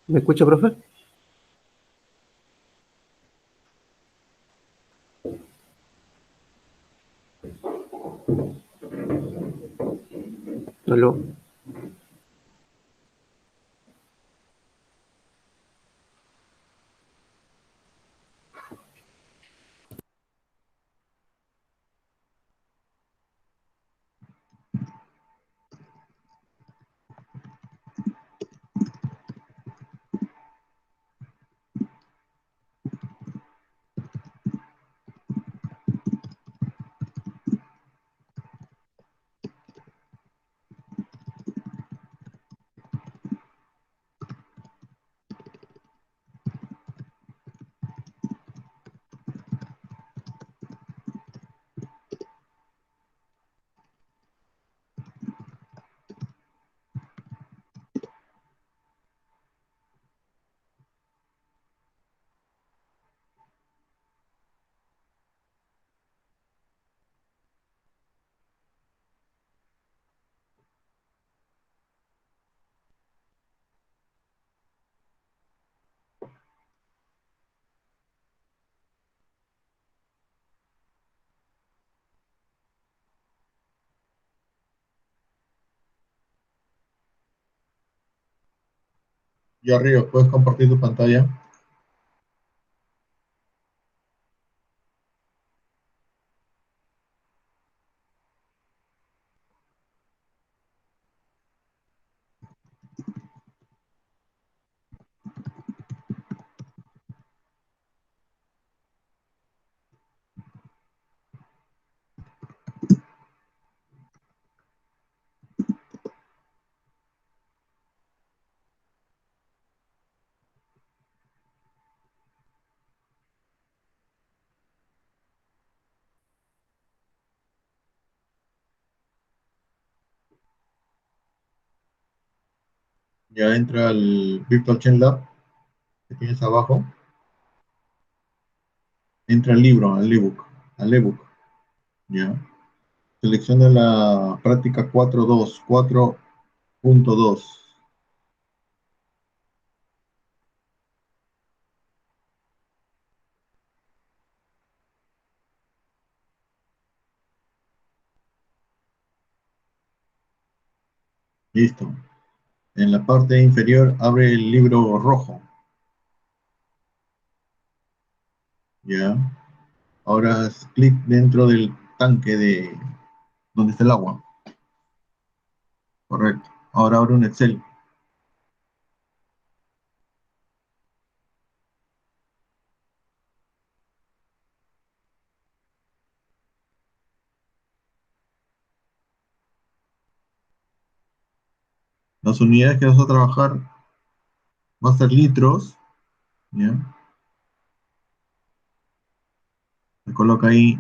¿Me escucha, profe? Aló. Y arriba, ¿puedes compartir tu pantalla? Ya entra al Virtual Chain Lab que tienes abajo. Entra al libro, al ebook. Ya. Selecciona la práctica 4.2. Listo. En la parte inferior abre el libro rojo. Ya. Ahora haz clic dentro del tanque de donde está el agua. Correcto. Ahora abre un Excel. Las unidades que vas a trabajar va a ser litros. ¿Ya? Se coloca ahí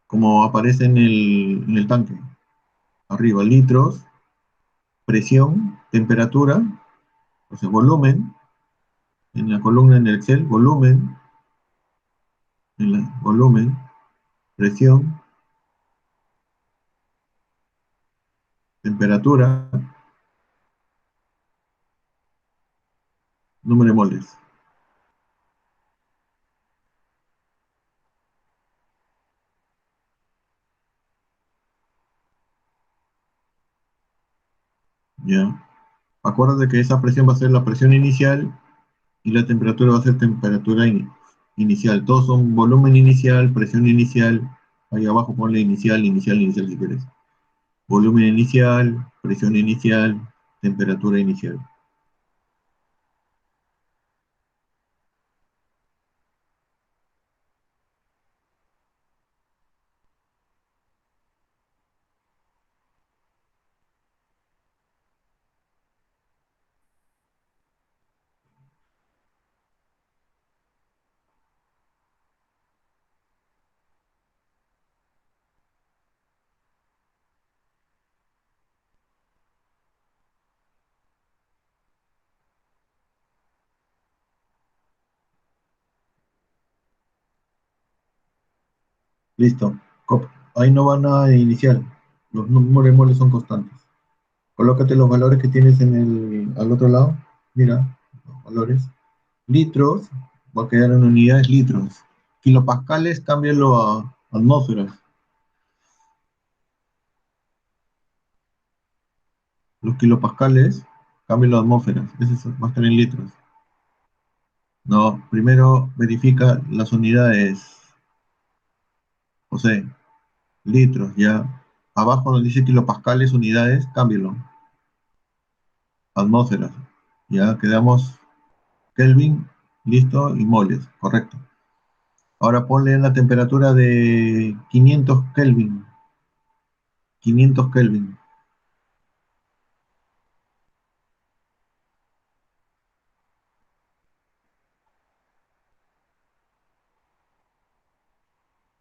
como aparece en el tanque. Arriba, litros, presión, temperatura, o sea, volumen. En la columna en el Excel, volumen, volumen, presión, temperatura, número de moles. ¿Ya? Acuérdate que esa presión va a ser la presión inicial y la temperatura va a ser temperatura inicial. Todos son volumen inicial, presión inicial. Ahí abajo ponle inicial, inicial, inicial si quieres. Volumen inicial, presión inicial, temperatura inicial. Listo. Ahí no va nada de inicial. Los números moles son constantes. Colócate los valores que tienes al otro lado. Mira, los valores. Litros, va a quedar en unidades litros. Kilopascales, cámbialo a atmósferas. Los kilopascales, cámbialo a atmósferas. Va a estar en litros. No, primero verifica las unidades. José, litros, ya. Abajo donde dice kilopascales, unidades, cámbialo. Atmósferas. Ya quedamos Kelvin, listo, y moles, correcto. Ahora ponle la temperatura de 500 Kelvin. 500 Kelvin.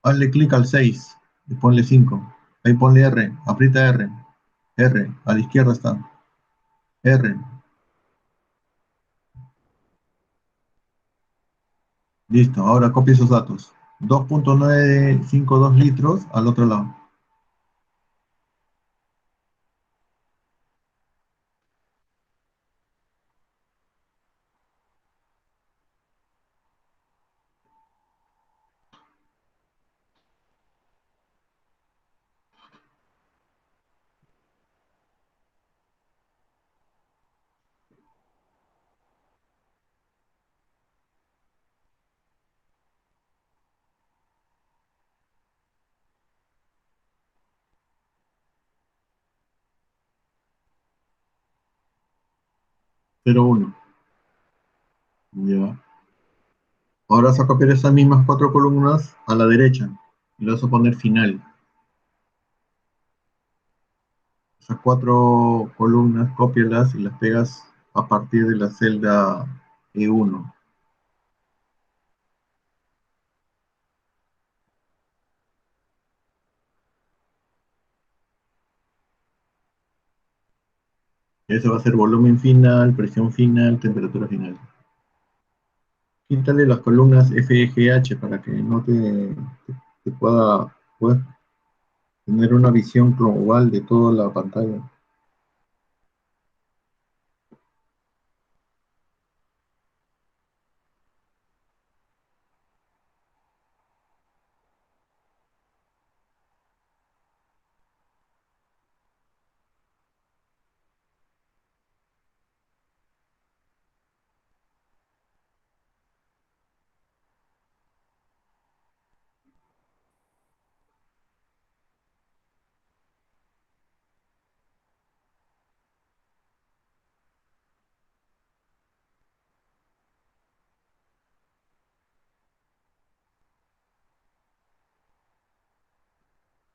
Hazle clic al 6 y ponle 5. Ahí ponle R, aprieta R. R, a la izquierda está. R, listo. Ahora copia esos datos. 2.952 litros al otro lado. Cero uno. Ya. Ahora vas a copiar esas mismas cuatro columnas a la derecha y le vas a poner final. Esas cuatro columnas, cópialas y las pegas a partir de la celda E1. Eso va a ser volumen final, presión final, temperatura final. Quítale las columnas F, G, H para que no te puedas tener una visión global de toda la pantalla.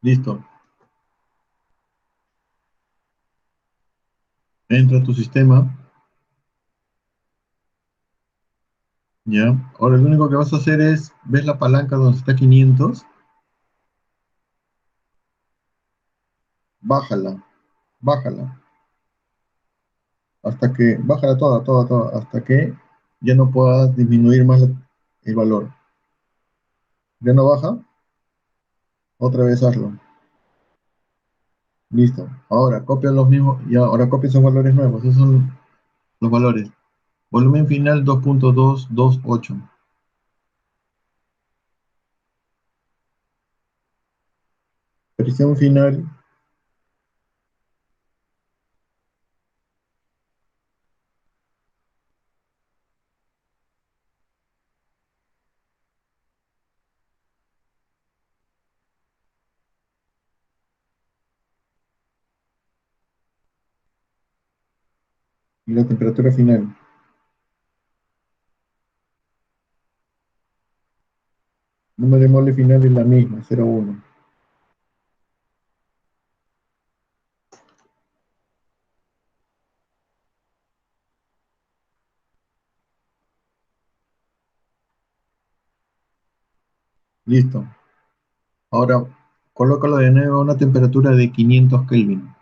Listo. Entra a tu sistema. Ya. Ahora lo único que vas a hacer es, ¿ves la palanca donde está 500? Bájala, bájala. Bájala toda, toda, toda, hasta que ya no puedas disminuir más el valor. ¿Ya no baja? Otra vez hazlo. Listo. Ahora copia los mismos, ya, ahora copia esos valores nuevos. Esos son los valores. Volumen final 2.228. Presión final, y la temperatura final. Número de mole final es la misma, 0,1. Listo. Ahora colócalo de nuevo a una temperatura de 500 Kelvin.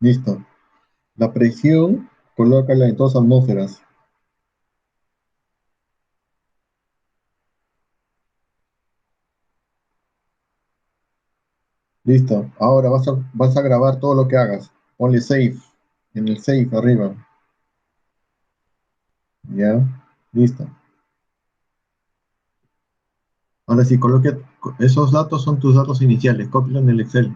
Listo. La presión, colócala en 2 atmósferas. Listo. Ahora vas a grabar todo lo que hagas. Ponle save. En el save arriba. Ya. Listo. Ahora sí, coloque. Esos datos son tus datos iniciales. Cópialo en el Excel.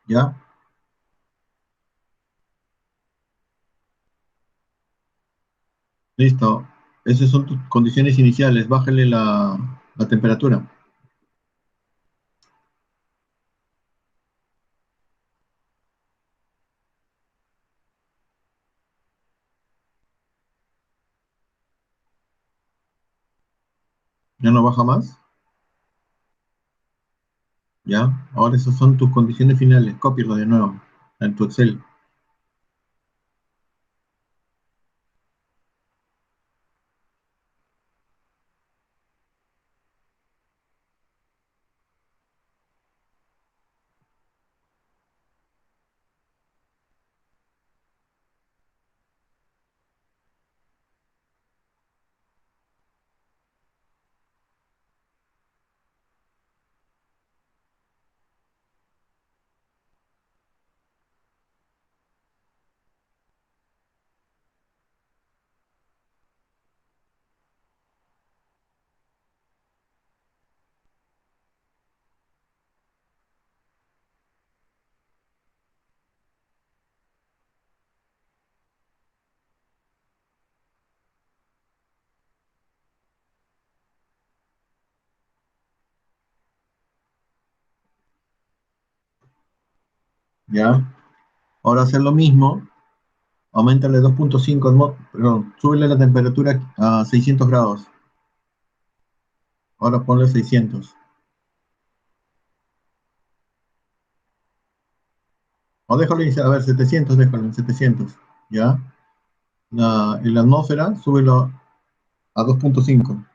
Ya. Listo. Esas son tus condiciones iniciales. Bájale la temperatura. ¿Ya no baja más? Ya. Ahora esas son tus condiciones finales. Cópialo de nuevo en tu Excel. Ya. Ahora hacer lo mismo. Aumentale 2,5, perdón, súbele la temperatura a 600 grados. Ahora ponle 600. O déjalo iniciar, a ver, 700, déjalo en 700. ¿Ya? En la atmósfera, súbelo a 2,5.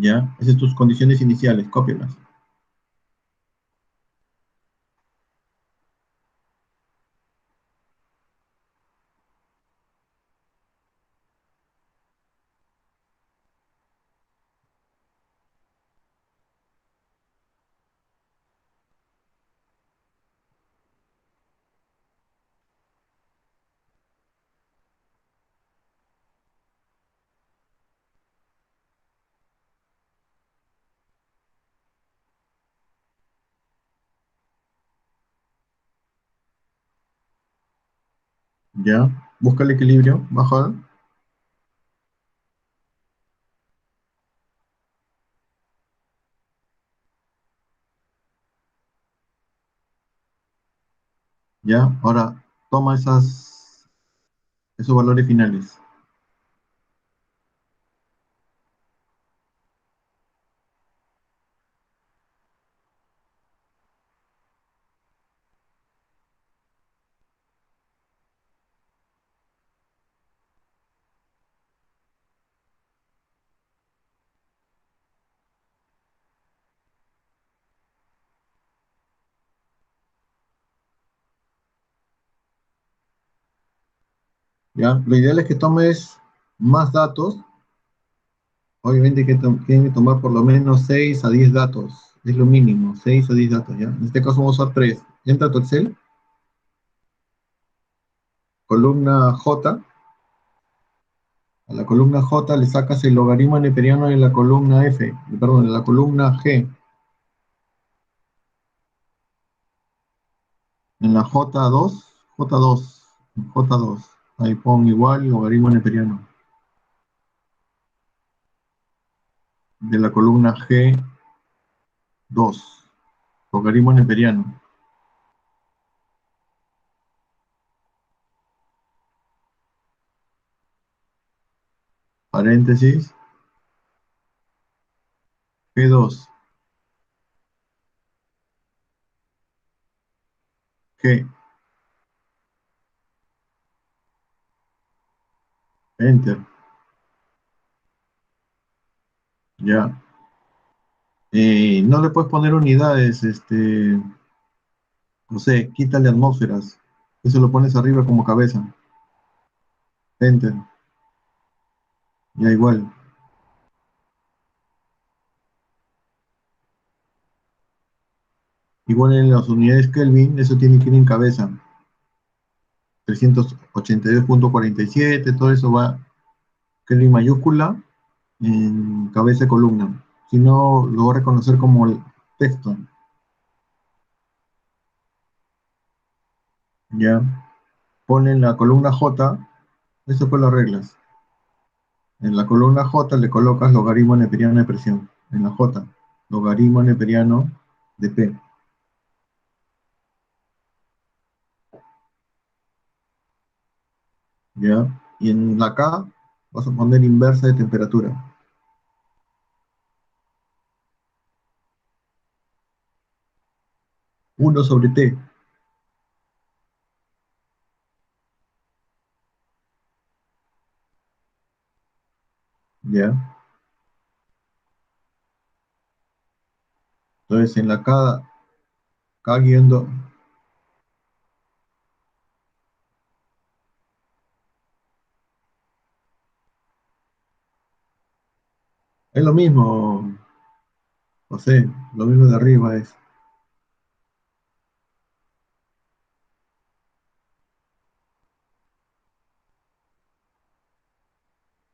¿Ya? Esas son tus condiciones iniciales, cópialas. ¿Ya? Busca el equilibrio, baja. ¿Ya? Ahora toma esos valores finales. ¿ya? Lo ideal es que tomes más datos. Obviamente que tienen que tomar por lo menos 6 a 10 datos. Es lo mínimo, 6 a 10 datos, ¿ya? En este caso vamos a usar 3. Entra a tu Excel, columna J. A la columna J le sacas el logaritmo neperiano de la columna F, perdón, de la columna G. En la J2, J2, J2. Ahí pon igual logaritmo neperiano de la columna G2, logaritmo neperiano. Paréntesis, G2, G, Enter, ya. No le puedes poner unidades, no sé, quítale atmósferas. Eso lo pones arriba como cabeza. Enter, ya igual. Igual en las unidades Kelvin, eso tiene que ir en cabeza. 382.47, todo eso va Kelvin mayúscula en cabeza de columna. Si no, lo voy a reconocer como el texto. Ya. Pone en la columna J, eso fue las reglas. En la columna J le colocas logaritmo neperiano de presión. En la J, logaritmo neperiano de P. ¿Ya? Y en la K vas a poner inversa de temperatura. 1/T. ¿Ya? Entonces en la K guiando, es lo mismo, José, lo mismo de arriba es.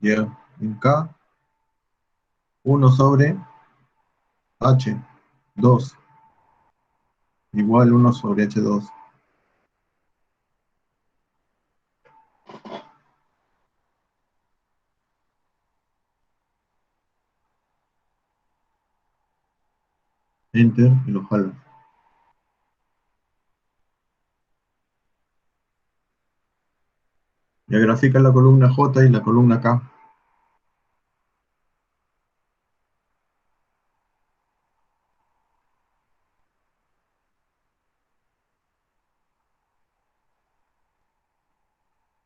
¿Ya? En K, 1/H2 igual 1/H2. Enter y lo jalo. Ya grafica la columna J y la columna K.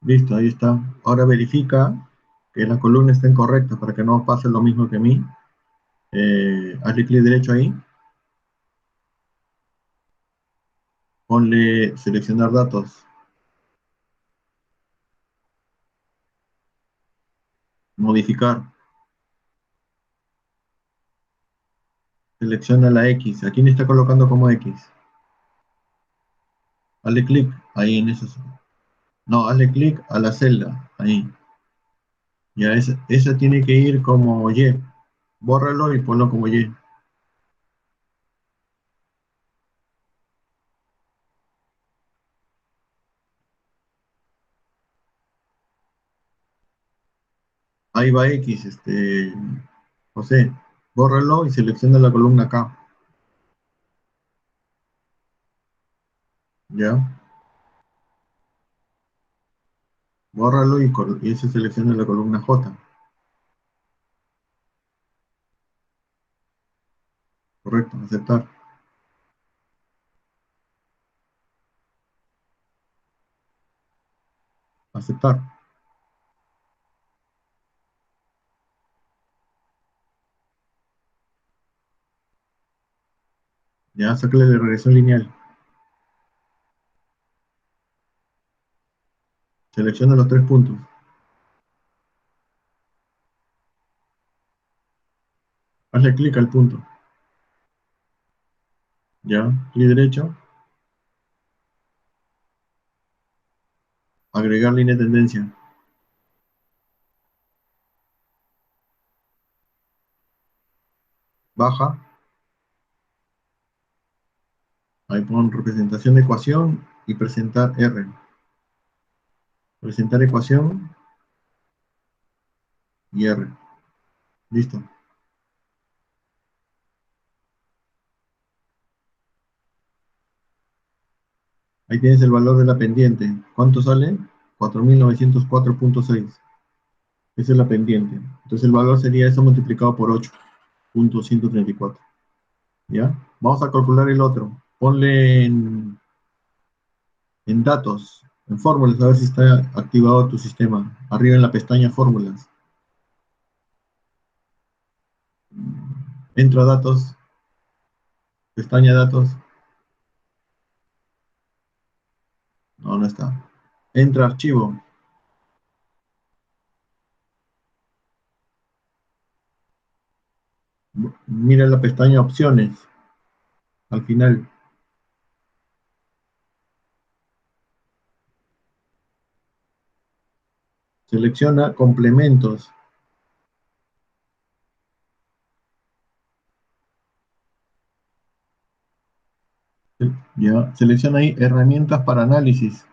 Listo, ahí está. Ahora verifica que la columna está incorrecta para que no pase lo mismo que a mí. Hazle clic derecho ahí. Ponle seleccionar datos. Modificar. Selecciona la X. ¿A quién está colocando como X? Hazle clic ahí en eso. No, hazle clic a la celda. Ahí. Ya esa tiene que ir como Y. Bórralo y ponlo como Y. Ahí va X, José. Bórralo y selecciona la columna K. ¿Ya? Bórralo y se selecciona la columna J. Correcto, aceptar. Aceptar. Ya, sácale la regresión lineal. Selecciona los tres puntos. Hazle clic al punto. Ya, clic derecho. Agregar línea de tendencia. Baja. Ahí pon representación de ecuación y presentar R. Presentar ecuación y R. Listo. Ahí tienes el valor de la pendiente. ¿Cuánto sale? 4904.6. Esa es la pendiente. Entonces el valor sería eso multiplicado por 8.134. ¿Ya? Vamos a calcular el otro. Ponle en datos, en fórmulas, a ver si está activado tu sistema. Arriba en la pestaña fórmulas. Entro a datos, pestaña datos. No, no está. Entra a archivo. Mira la pestaña opciones. Al final. Selecciona complementos. Ya, selecciona ahí herramientas para análisis.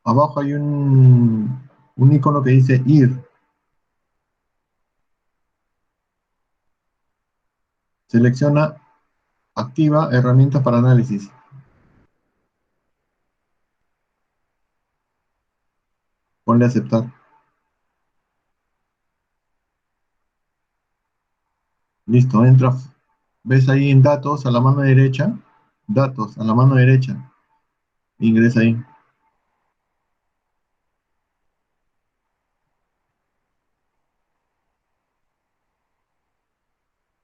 Abajo hay un icono que dice ir. Selecciona activa herramientas para análisis. Ponle aceptar. Listo, entra. ¿Ves ahí en datos a la mano derecha? Datos a la mano derecha. Ingresa ahí.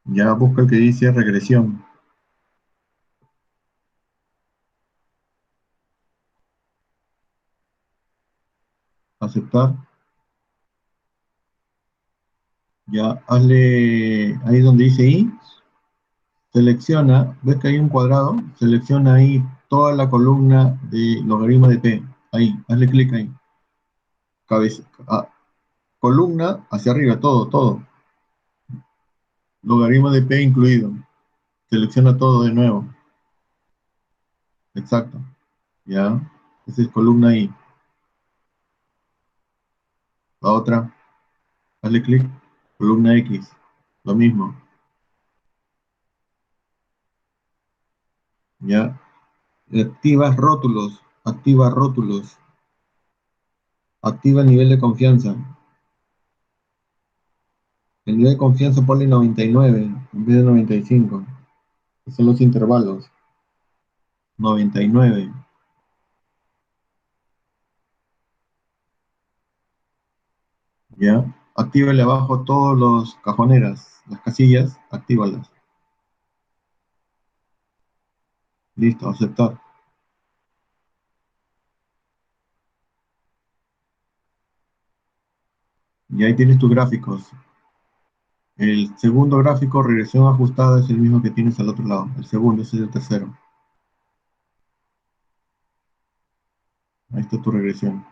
Ya busca el que dice regresión. Aceptar. Ya hazle ahí donde dice I. Selecciona, ves que hay un cuadrado, selecciona ahí toda la columna de logaritmo de P. Ahí, hazle clic ahí. Cabeza, columna hacia arriba, todo, todo. Logaritmo de P incluido. Selecciona todo de nuevo. Exacto. Ya. Esa es columna I. La otra, hazle clic. Columna X. Lo mismo. Ya. Activas rótulos. Activa rótulos. Activa el nivel de confianza. El nivel de confianza ponle 99 en vez de 95. Esos son los intervalos. 99. ¿Ya? Actívale abajo todos los cajoneras, las casillas, actívalas. Listo, aceptar. Y ahí tienes tus gráficos. El segundo gráfico, regresión ajustada, es el mismo que tienes al otro lado. El segundo, ese es el tercero. Ahí está tu regresión.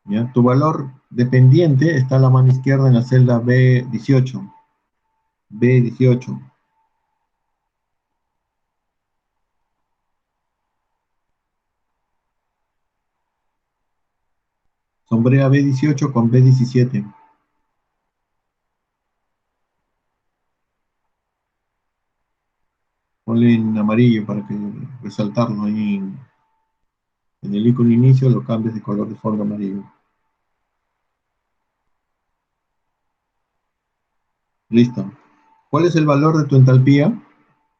¿Ya? Tu valor dependiente está a la mano izquierda en la celda B18. B18. Sombrea B18 con B17. Ponle en amarillo para que resaltarlo ahí en el icono inicio, lo cambies de color de fondo amarillo. Listo. ¿Cuál es el valor de tu entalpía?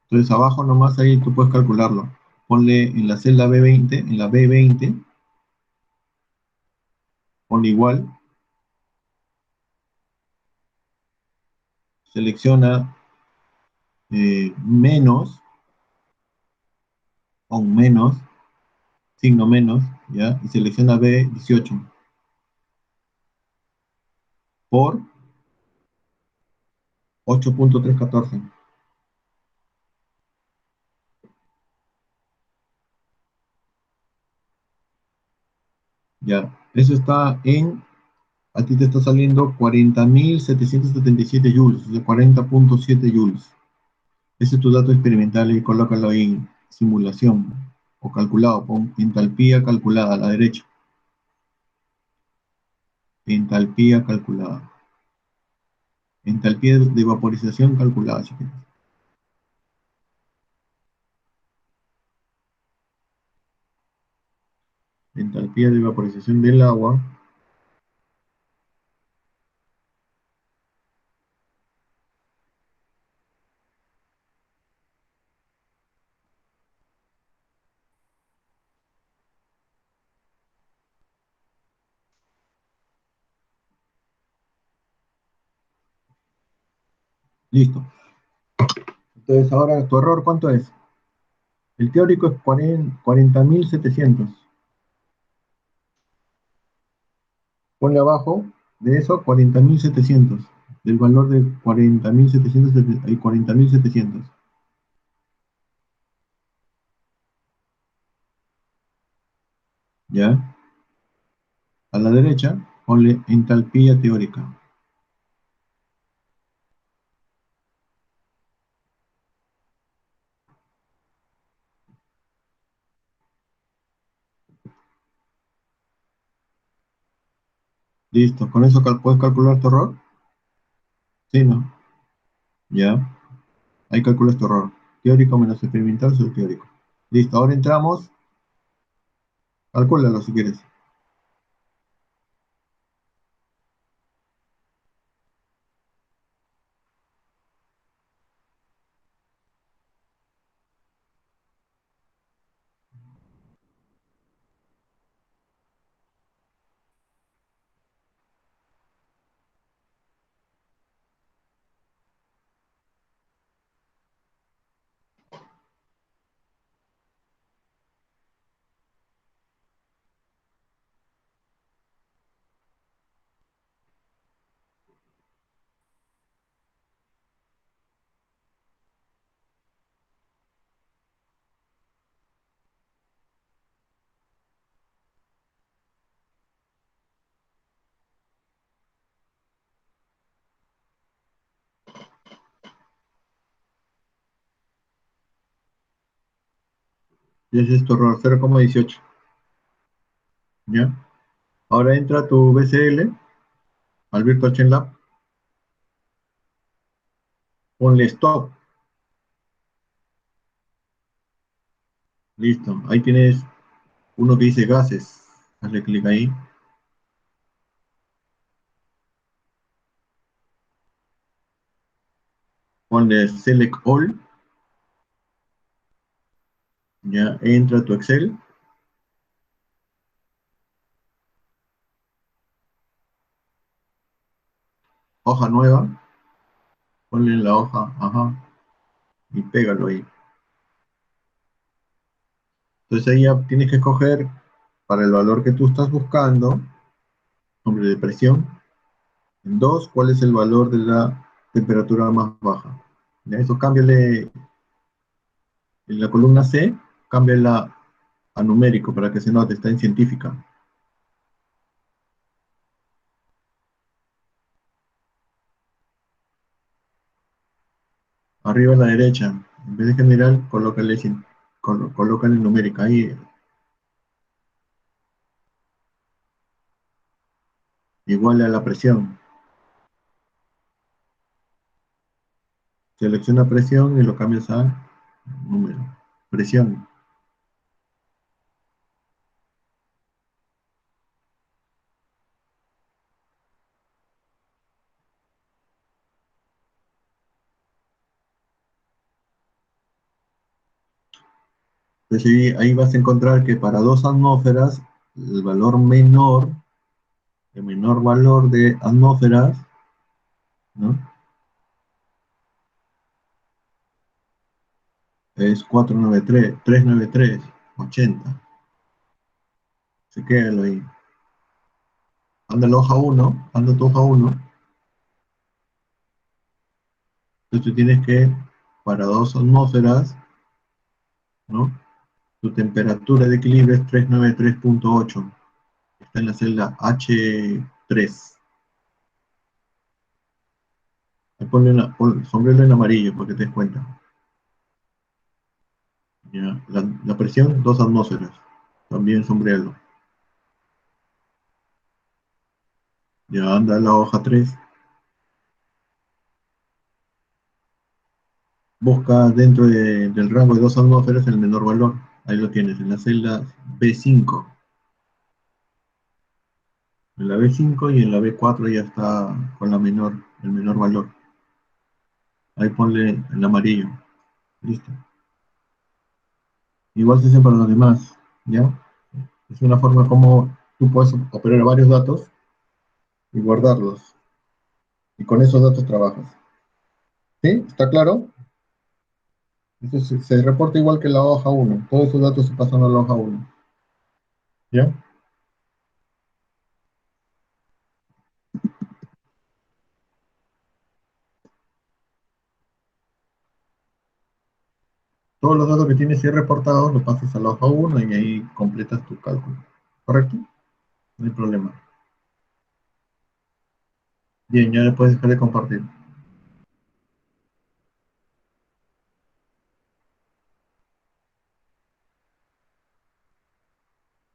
Entonces abajo nomás ahí tú puedes calcularlo. Ponle en la celda B20, en la B20, ponle igual, selecciona menos, o menos, signo menos, ¿ya? Y selecciona B18 por 8.314. Ya, eso está a ti te está saliendo 40.777 joules, de 40.7 joules. Ese es tu dato experimental y colócalo ahí en simulación o calculado, pon entalpía calculada a la derecha, entalpía calculada, entalpía de vaporización calculada, si quieres. Entalpía de vaporización del agua. Listo. Entonces ahora tu error, ¿cuánto es? El teórico es 40.700. Ponle abajo de eso 40.700. Del valor de 40.700 hay 40.700. ¿Ya? A la derecha, ponle entalpía teórica. Listo. ¿Con eso puedes calcular tu error? Sí, ¿no? Ya. Ahí calculas tu error. Teórico menos experimental sobre teórico. Listo. Ahora entramos. Calcúlalo si quieres. Y ese es tu error. 0,18. ¿Ya? Ahora entra tu BCL al Virtual Chain Lab. Ponle stop. Listo. Ahí tienes uno que dice gases. Hazle clic ahí. Ponle select all. Ya entra tu Excel. Hoja nueva. Ponle en la hoja. Ajá. Y pégalo ahí. Entonces ahí ya tienes que escoger para el valor que tú estás buscando, nombre de presión. En 2, ¿cuál es el valor de la temperatura más baja? Ya eso cámbiale en la columna C, cámbiala a numérico para que se note, está en científica. Arriba a la derecha, en vez de general, colócale numérica ahí, igual a la presión. Selecciona presión y lo cambias a número. Presión. Entonces ahí vas a encontrar que para 2 atmósferas, el valor menor, el menor valor de atmósferas, ¿no? Es 493, 393, 80. Se queda ahí. Anda la hoja uno, anda tu hoja uno. Entonces tú tienes que, para 2 atmósferas, ¿no? Tu temperatura de equilibrio es 393.8. Está en la celda H3. Ponle sombrero en amarillo para que te des cuenta. ¿Ya? La presión, 2 atmósferas. También sombrero. Ya anda la hoja 3. Busca dentro del rango de 2 atmósferas el menor valor. Ahí lo tienes, en la celda B5. En la B5 y en la B4 ya está con el menor valor. Ahí ponle el amarillo. Listo. Igual se hace para los demás. ¿Ya? Es una forma como tú puedes operar varios datos y guardarlos. Y con esos datos trabajas. ¿Sí? ¿Está claro? Entonces se reporta igual que la hoja uno. Todos esos datos se pasan a la hoja uno. ¿Ya? Todos los datos que tienes ahí reportados los pasas a la hoja uno y ahí completas tu cálculo. ¿Correcto? No hay problema. Bien, ya le puedes dejar de compartir.